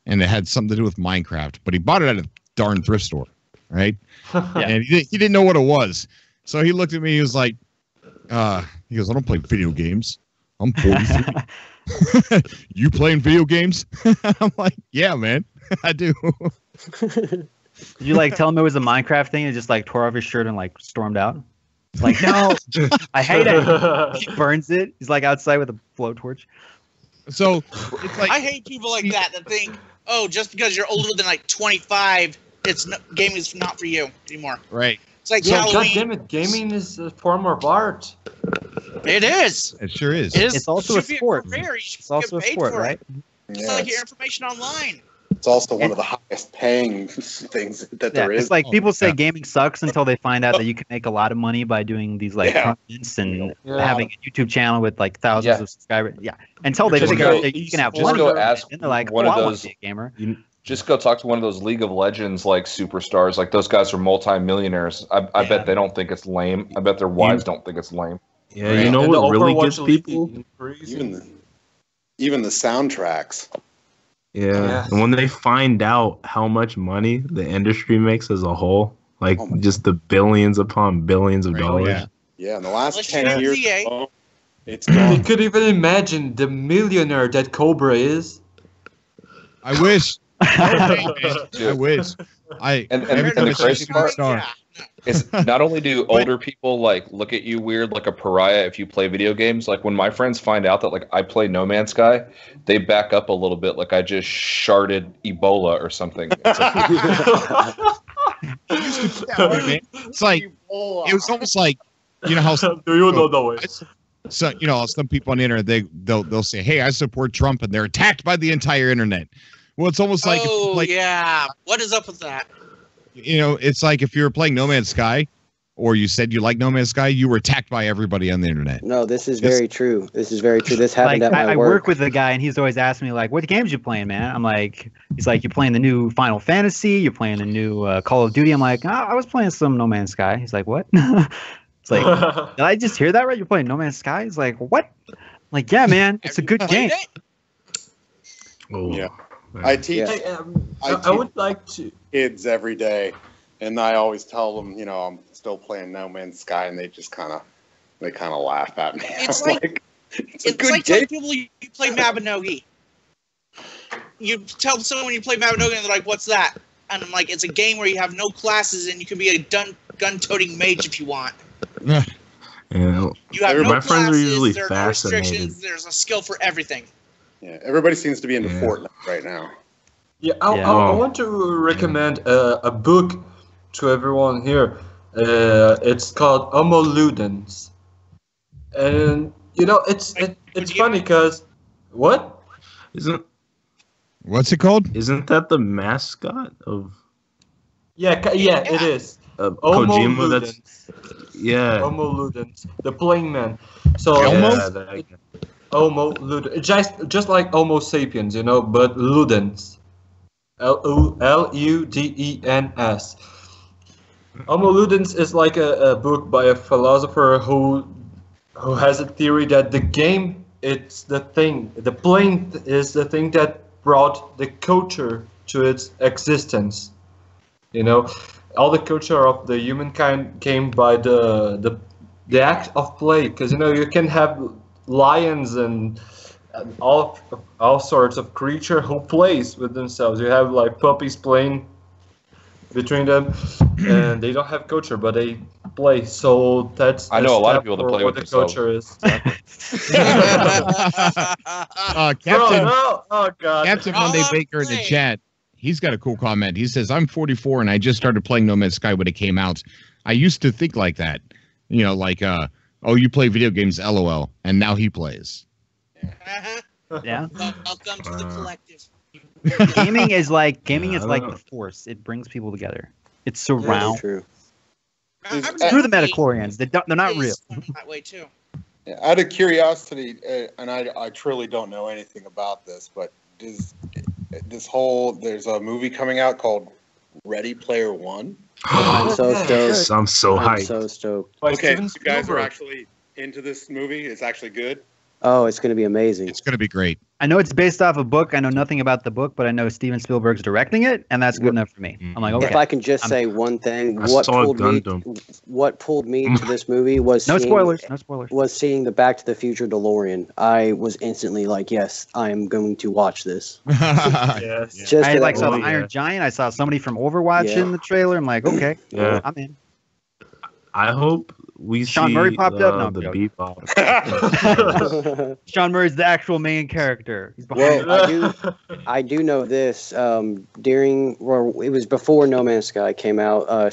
and it had something to do with Minecraft. But he bought it at a darn thrift store." right? Yeah. And he didn't know what it was. So he looked at me. He was like, he goes, I don't play video games. I'm 43. You playing video games? I'm like, yeah, man, I do. Did you like tell him it was a Minecraft thing and just like tore off his shirt and like stormed out? Like, no, I hate it. He burns it. He's like outside with a blowtorch. So it's like I hate people like that think, oh, just because you're older than like 25, gaming is not for you anymore. right. It's like Yeah, God Halloween. damn it, gaming is a form of art. It is. It sure is. It is. It's also a should be sport. career. You should It's also a get paid sport, for right? it. Just Yeah, like your it's, information online. it's also one of the highest paying things that Yeah, there is. it's like people say yeah. gaming sucks until they find out that you can make a lot of money by doing these like Yeah. tournaments and Yeah. having a YouTube channel with like thousands Yeah. of subscribers. Yeah, until they Just figure go- out that you can have just money, go ask and they're like, one "Oh, of I want those- to be a gamer." Just go talk to one of those League of Legends like superstars. Like those guys are multi-millionaires. I Yeah. bet they don't think it's lame. I bet their wives don't think it's lame. Yeah, Right. you know And the what really Overwatch gets League people? even the soundtracks. Yeah. Yes. And when they find out how much money the industry makes as a whole, like Oh my- just the billions upon billions of Right, dollars. yeah. Yeah, in the last Unless 10 you're years, EA. alone, it's You gone. could even imagine the millionaire that Cobra is. I wish. I wish. And every time the I see crazy a part star. Yeah. is not only do older people like look at you weird like a pariah if you play video games, like when my friends find out that like I play No Man's Sky, they back up a little bit like I just sharded Ebola or something. It's like, It's like it was almost like, you know how Do you not know it? so you know some people on the internet they'll say, hey, I support Trump, and they're attacked by the entire internet. Well, it's almost like if you Oh play, yeah. What is up with that? you know, it's like if you were playing No Man's Sky, or you said you like No Man's Sky, you were attacked by everybody on the internet. No, this is Yes. very true. This is very true. This happened Like at my I work with a guy, and he's always asking me like, "What games you playing, man?" I'm like, he's like, "You playing the new Final Fantasy? You playing the new Call of Duty?" I'm like, "Oh, I was playing some No Man's Sky." He's like, "What?" It's like, did I just hear that right? You're playing No Man's Sky? He's like, "What?" I'm like, yeah, man, it's a good game. Played it? Oh, Yeah. man. I teach Yeah. I would like to. kids every day, and I always tell them, you know, I'm still playing No Man's Sky, and they just kind of laugh at me. It's I'm like- it's a It's good like game. telling people you play Mabinogi. You tell someone you play Mabinogi, and they're like, "What's that?" And I'm like, "It's a game where you have no classes, and you can be a gun-toting mage if you want. Yeah. You have My no friends are classes. usually There are no fascinated. restrictions. There's a skill for everything." Yeah, everybody seems to be into Yeah. Fortnite right now. Yeah, I Yeah. want to recommend a book to everyone here. It's called Homo Ludens, and you know it's Would you funny because what? What's it called? Isn't that the mascot of Yeah, it is. Homo Kojima? That's Ludens. yeah. Homo Ludens, the playing man. So Elmo? Yeah, that- Homo Ludens, just like Homo sapiens, you know, but Ludens. Ludens. Homo Ludens is like a book by a philosopher who has a theory that the game it's the thing, the playing is the thing that brought the culture to its existence. You know, all the culture of the humankind came by the act of play, because you know you can have lions and all sorts of creature who plays with themselves. You have like puppies playing between them, and they don't have culture, but they play. So that's I know a lot of step people that for play what with the themselves. culture is. Captain Bro, oh god. Captain Monday I'm Baker in the saying. chat. He's got a cool comment. He says, "I'm 44 and I just started playing No Man's Sky when it came out. I used to think like that, you know, like oh, you play video games, LOL." And now he plays. Yeah, Welcome to the collective. gaming is like I the don't- force. It brings people together. It Very surrounds. true. Screw the metachlorians. They're not real. That way too. Yeah, out of curiosity, and I truly don't know anything about this, but there's a movie coming out called Ready Player One. I'm so stoked. I'm so I'm hyped. so stoked. By Okay, Steven you guys are Spielberg. actually into this movie. It's actually good. Oh, it's going to be amazing. It's going to be great. I know it's based off a book. I know nothing about the book, but I know Steven Spielberg's directing it, and that's good enough for me. I'm like, okay. If I can just say one thing, I what saw pulled me to this movie was No spoilers. No spoilers. was seeing the Back to the Future DeLorean. I was instantly like, yes, I am going to watch this. Yes. Just I for like that saw the one. Iron Giant. I saw somebody from Overwatch Yeah. in the trailer. I'm like, okay, Yeah. I'm in. I hope we Sean see Murray popped up? No, I'm the joking. beatbox. Sean Murray's the actual main character. He's behind Well, I do know this. It was before No Man's Sky came out.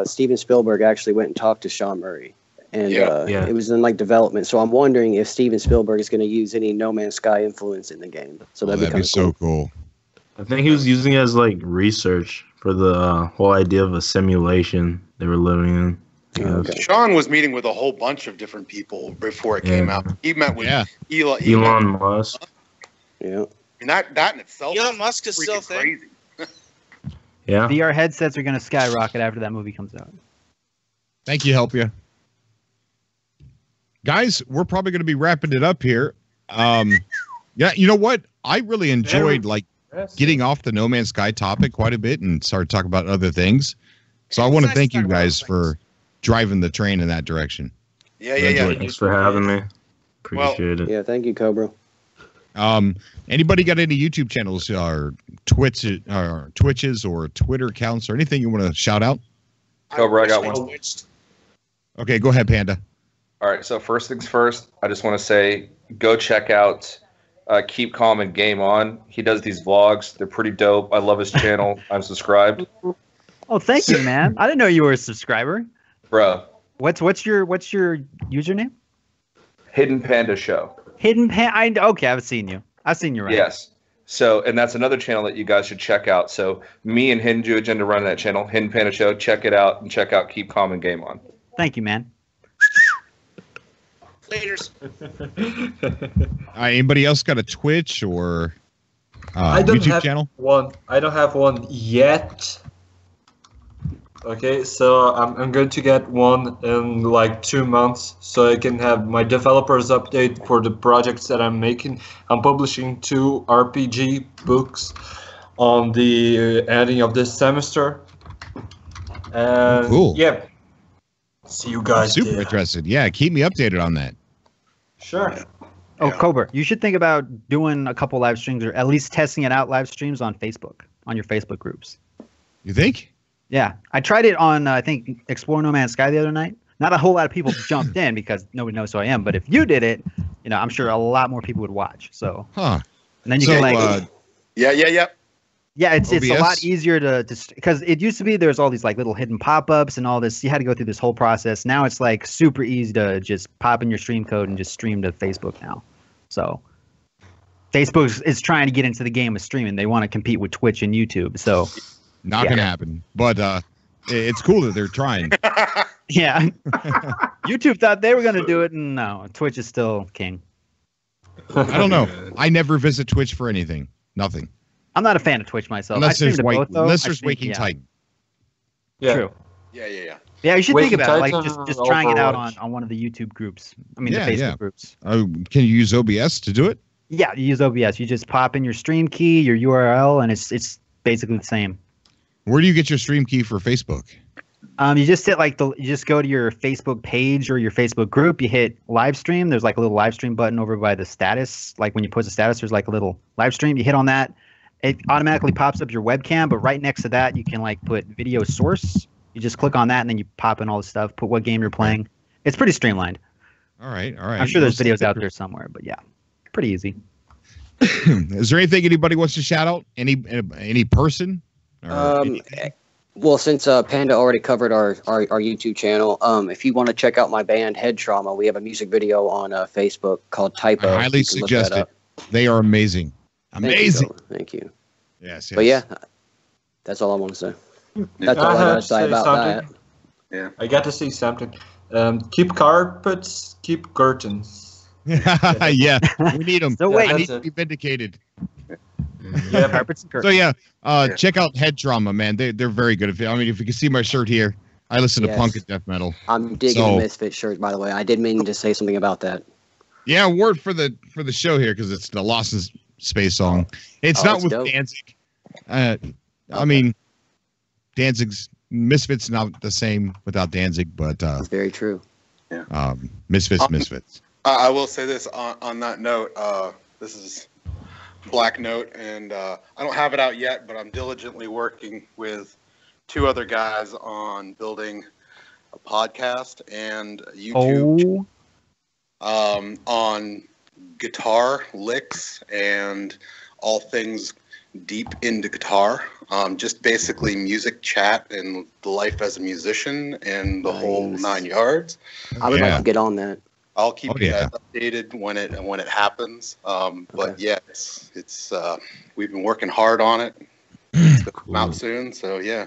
Steven Spielberg actually went and talked to Sean Murray, and Yeah. it was in like development. So I'm wondering if Steven Spielberg is going to use any No Man's Sky influence in the game. So that'd be That'd kind be of so cool. cool. I think he was using it as like research for the whole idea of a simulation they were living in. Okay. Sean was meeting with a whole bunch of different people before it came out. He met with Elon Musk. Yeah. I mean, that in itself Elon Musk is still a thing. crazy. Yeah. VR headsets are going to skyrocket after that movie comes out. Thank you, Help Ya. Guys, we're probably going to be wrapping it up here. Yeah, you know what? I really enjoyed getting off the No Man's Sky topic quite a bit and started talking about other things. So I want to thank you guys for driving the train in that direction. Yeah. Thanks for having me. Appreciate it. Yeah, thank you, Cobra. Anybody got any YouTube channels or Twitches or Twitter accounts or anything you want to shout out? Cobra, I got one. Okay, go ahead, Panda. All right, so first things first, I just want to say go check out Keep Calm and Game On. He does these vlogs. They're pretty dope. I love his channel. I'm subscribed. Oh, thank you, man. I didn't know you were a subscriber. Bro, What's your username? Hidden Panda Show. Hidden Pan. Okay, I've seen you. I've seen you right. Yes. So, and that's another channel that you guys should check out. So, me and Hidden Jew Agenda run that channel, Hidden Panda Show. Check it out and check out Keep Calm and Game On. Thank you, man. Laters. Anybody else got a Twitch or I don't YouTube have channel? one. I don't have one yet. Okay, so I'm going to get one in like 2 months, so I can have my developers update for the projects that I'm making. I'm publishing 2 RPG books on the ending of this semester. And Cool. Yeah. See you guys. Super there. interested. Yeah, keep me updated on that. Sure. Oh, Cobra, you should think about doing a couple live streams or at least testing it out live streams on Facebook, on your Facebook groups. You think? Yeah, I tried it on, I think, Explore No Man's Sky the other night. Not a whole lot of people jumped in because nobody knows who I am. But if you did it, you know, I'm sure a lot more people would watch. So, Huh. and then you can Yeah. yeah, it's a OBS? lot easier to because it used to be there's all these like little hidden pop-ups and all this. You had to go through this whole process. Now it's like super easy to just pop in your stream code and just stream to Facebook now. So Facebook is trying to get into the game of streaming. They want to compete with Twitch and YouTube. So Not gonna happen. But it's cool that they're trying. yeah, YouTube thought they were gonna do it, and no, Twitch is still king. I don't know. I never visit Twitch for anything. Nothing. I'm not a fan of Twitch myself. I Unless stream there's to both, though. unless I there's stream- Waking yeah, Titan. Yeah. True. Yeah. Yeah, you should Waking think about it, like Titan, just trying it out Overwatch. on one of the YouTube groups. I mean, Yeah, the Facebook yeah. groups. Can you use OBS to do it? Yeah, you use OBS. You just pop in your stream key, your URL, and it's basically the same. Where do you get your stream key for Facebook? You just hit you just go to your Facebook page or your Facebook group. You hit live stream. There's like a little live stream button over by the status. Like when you post a status, there's like a little live stream. You hit on that, it automatically pops up your webcam. But right next to that, you can like put video source. You just click on that, and then you pop in all the stuff. Put what game you're playing. It's pretty streamlined. All right. I'm sure there's videos out there somewhere, but yeah, pretty easy. Is there anything anybody wants to shout out? Any person? Or anything? Well, since Panda already covered our YouTube channel, if you want to check out my band Head Trauma, we have a music video on Facebook called Typo. I highly You can look that suggest it. up. They are amazing. Amazing. Thank you. Yes. But yeah, that's all I want to say. That's all I got to say about that. Yeah. I got to say something. Keep carpets, keep curtains. Yeah. We need them. So wait. I need to be vindicated. Yeah, Carpets and So curtains. yeah, check out Head Trauma, man. They're very good. If you can see my shirt here, I listen to Yes. punk and death metal. I'm digging So- the Misfit shirt, by the way. I did mean to say something about that. Yeah, award for the show here because it's the Lost in Space song. It's not with dope. Danzig. I mean, Danzig's Misfits not the same without Danzig, but That's very true. Misfits. I will say this on that note. This is Black Note, and I don't have it out yet, but I'm diligently working with 2 other guys on building a podcast and YouTube on guitar licks and all things deep into guitar. Just basically music chat and life as a musician and the whole 9 yards. I would like to get on that. I'll keep you guys updated when it happens. But yeah, it's we've been working hard on it. It's gonna come out soon, so yeah.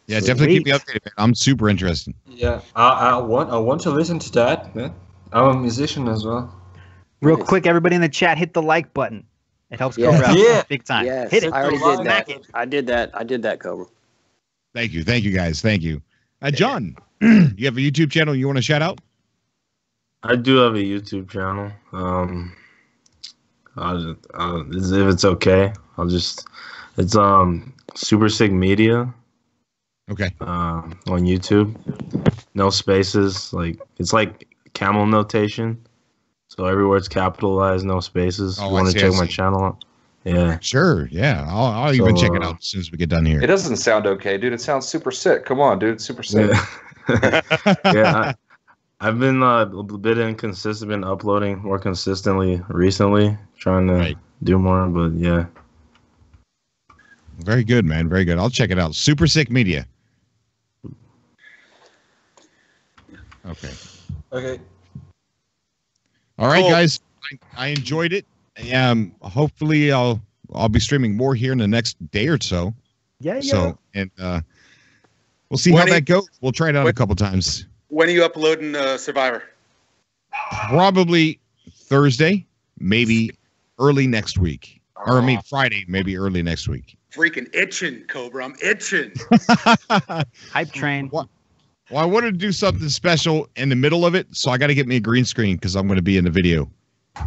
Yeah, definitely keep me updated, man. I'm super interested. Yeah, I want to listen to that. Man. I'm a musician as well. Real quick, everybody in the chat, hit the like button. It helps Yes. Cobra out Yeah. big time. Yes, Hit it. I already did Smack that. it. I did that, Cobra. Thank you, guys. Thank you, John. You have a YouTube channel you want to shout out? I do have a YouTube channel. If it's okay, it's Super Sig Media. Okay. On YouTube, no spaces. It's like camel notation. So everywhere it's capitalized, no spaces. Oh, You want I to see, check I my see. channel out? Yeah. Sure. Yeah, I'll even check it out as soon as we get done here. It doesn't sound okay, dude. It sounds super sick. Come on, dude. It's super sick. Yeah. I've been a bit inconsistent, been uploading more consistently recently, trying to do more, but yeah. Very good, man. Very good. I'll check it out. Super Sick Media. Okay. Okay. All right, Cool. guys. I enjoyed it. Hopefully I'll be streaming more here in the next day or so. Yeah. So we'll see how that goes. We'll try it out a couple times. When are you uploading Survivor? Probably Thursday, maybe early next week. Or I mean Friday, maybe early next week. Freaking itching, Cobra. I'm itching. Hype train. Well, I wanted to do something special in the middle of it, so I got to get me a green screen because I'm going to be in the video.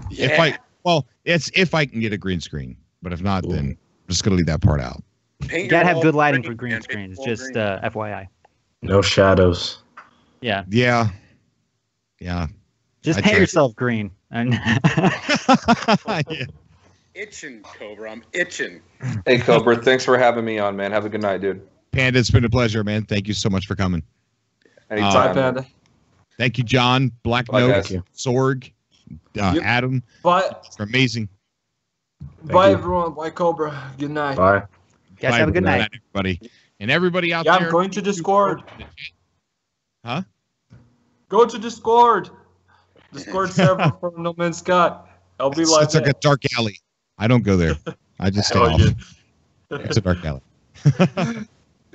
Yeah. If I can get a green screen, but if not, then I'm just going to leave that part out. You gotta have good lighting for green screens. Just FYI. No shadows. Yeah. Yeah. Just I paint checked. yourself green. And Yeah. Itching, Cobra. I'm itching. Hey, Cobra, thanks for having me on, man. Have a good night, dude. Panda, it's been a pleasure, man. Thank you so much for coming. Bye, Anytime. Panda. Thank you, John, Black Bye, Note, guys. Sorg, Adam. Bye. It's amazing. Bye, you. everyone. Bye, Cobra. Good night. Bye. guys, Bye, have a good night. everybody. And everybody out Yeah, there. I'm going to Discord. Huh? Go to Discord. Discord server for No Man's Sky. I'll be It's like a dark alley. I don't go there. I just stay off. It's a dark alley.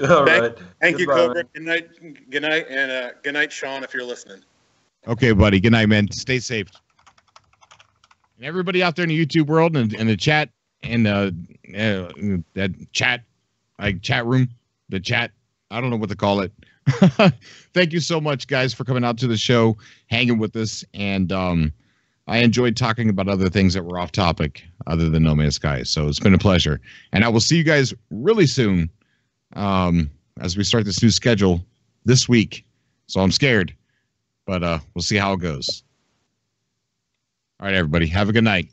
All right. Thank you, Goodbye, Cobra. man. Good night. Good night, and good night, Sean, if you're listening. Okay, buddy. Good night, man. Stay safe. And everybody out there in the YouTube world and the chat and that chat, like chat room, the chat. I don't know what to call it. Thank you so much, guys, for coming out to the show, hanging with us, and I enjoyed talking about other things that were off topic other than No Man's Sky. So it's been a pleasure, and I will see you guys really soon as we start this new schedule this week. So I'm scared, but we'll see how it goes. All right, everybody, have a good night.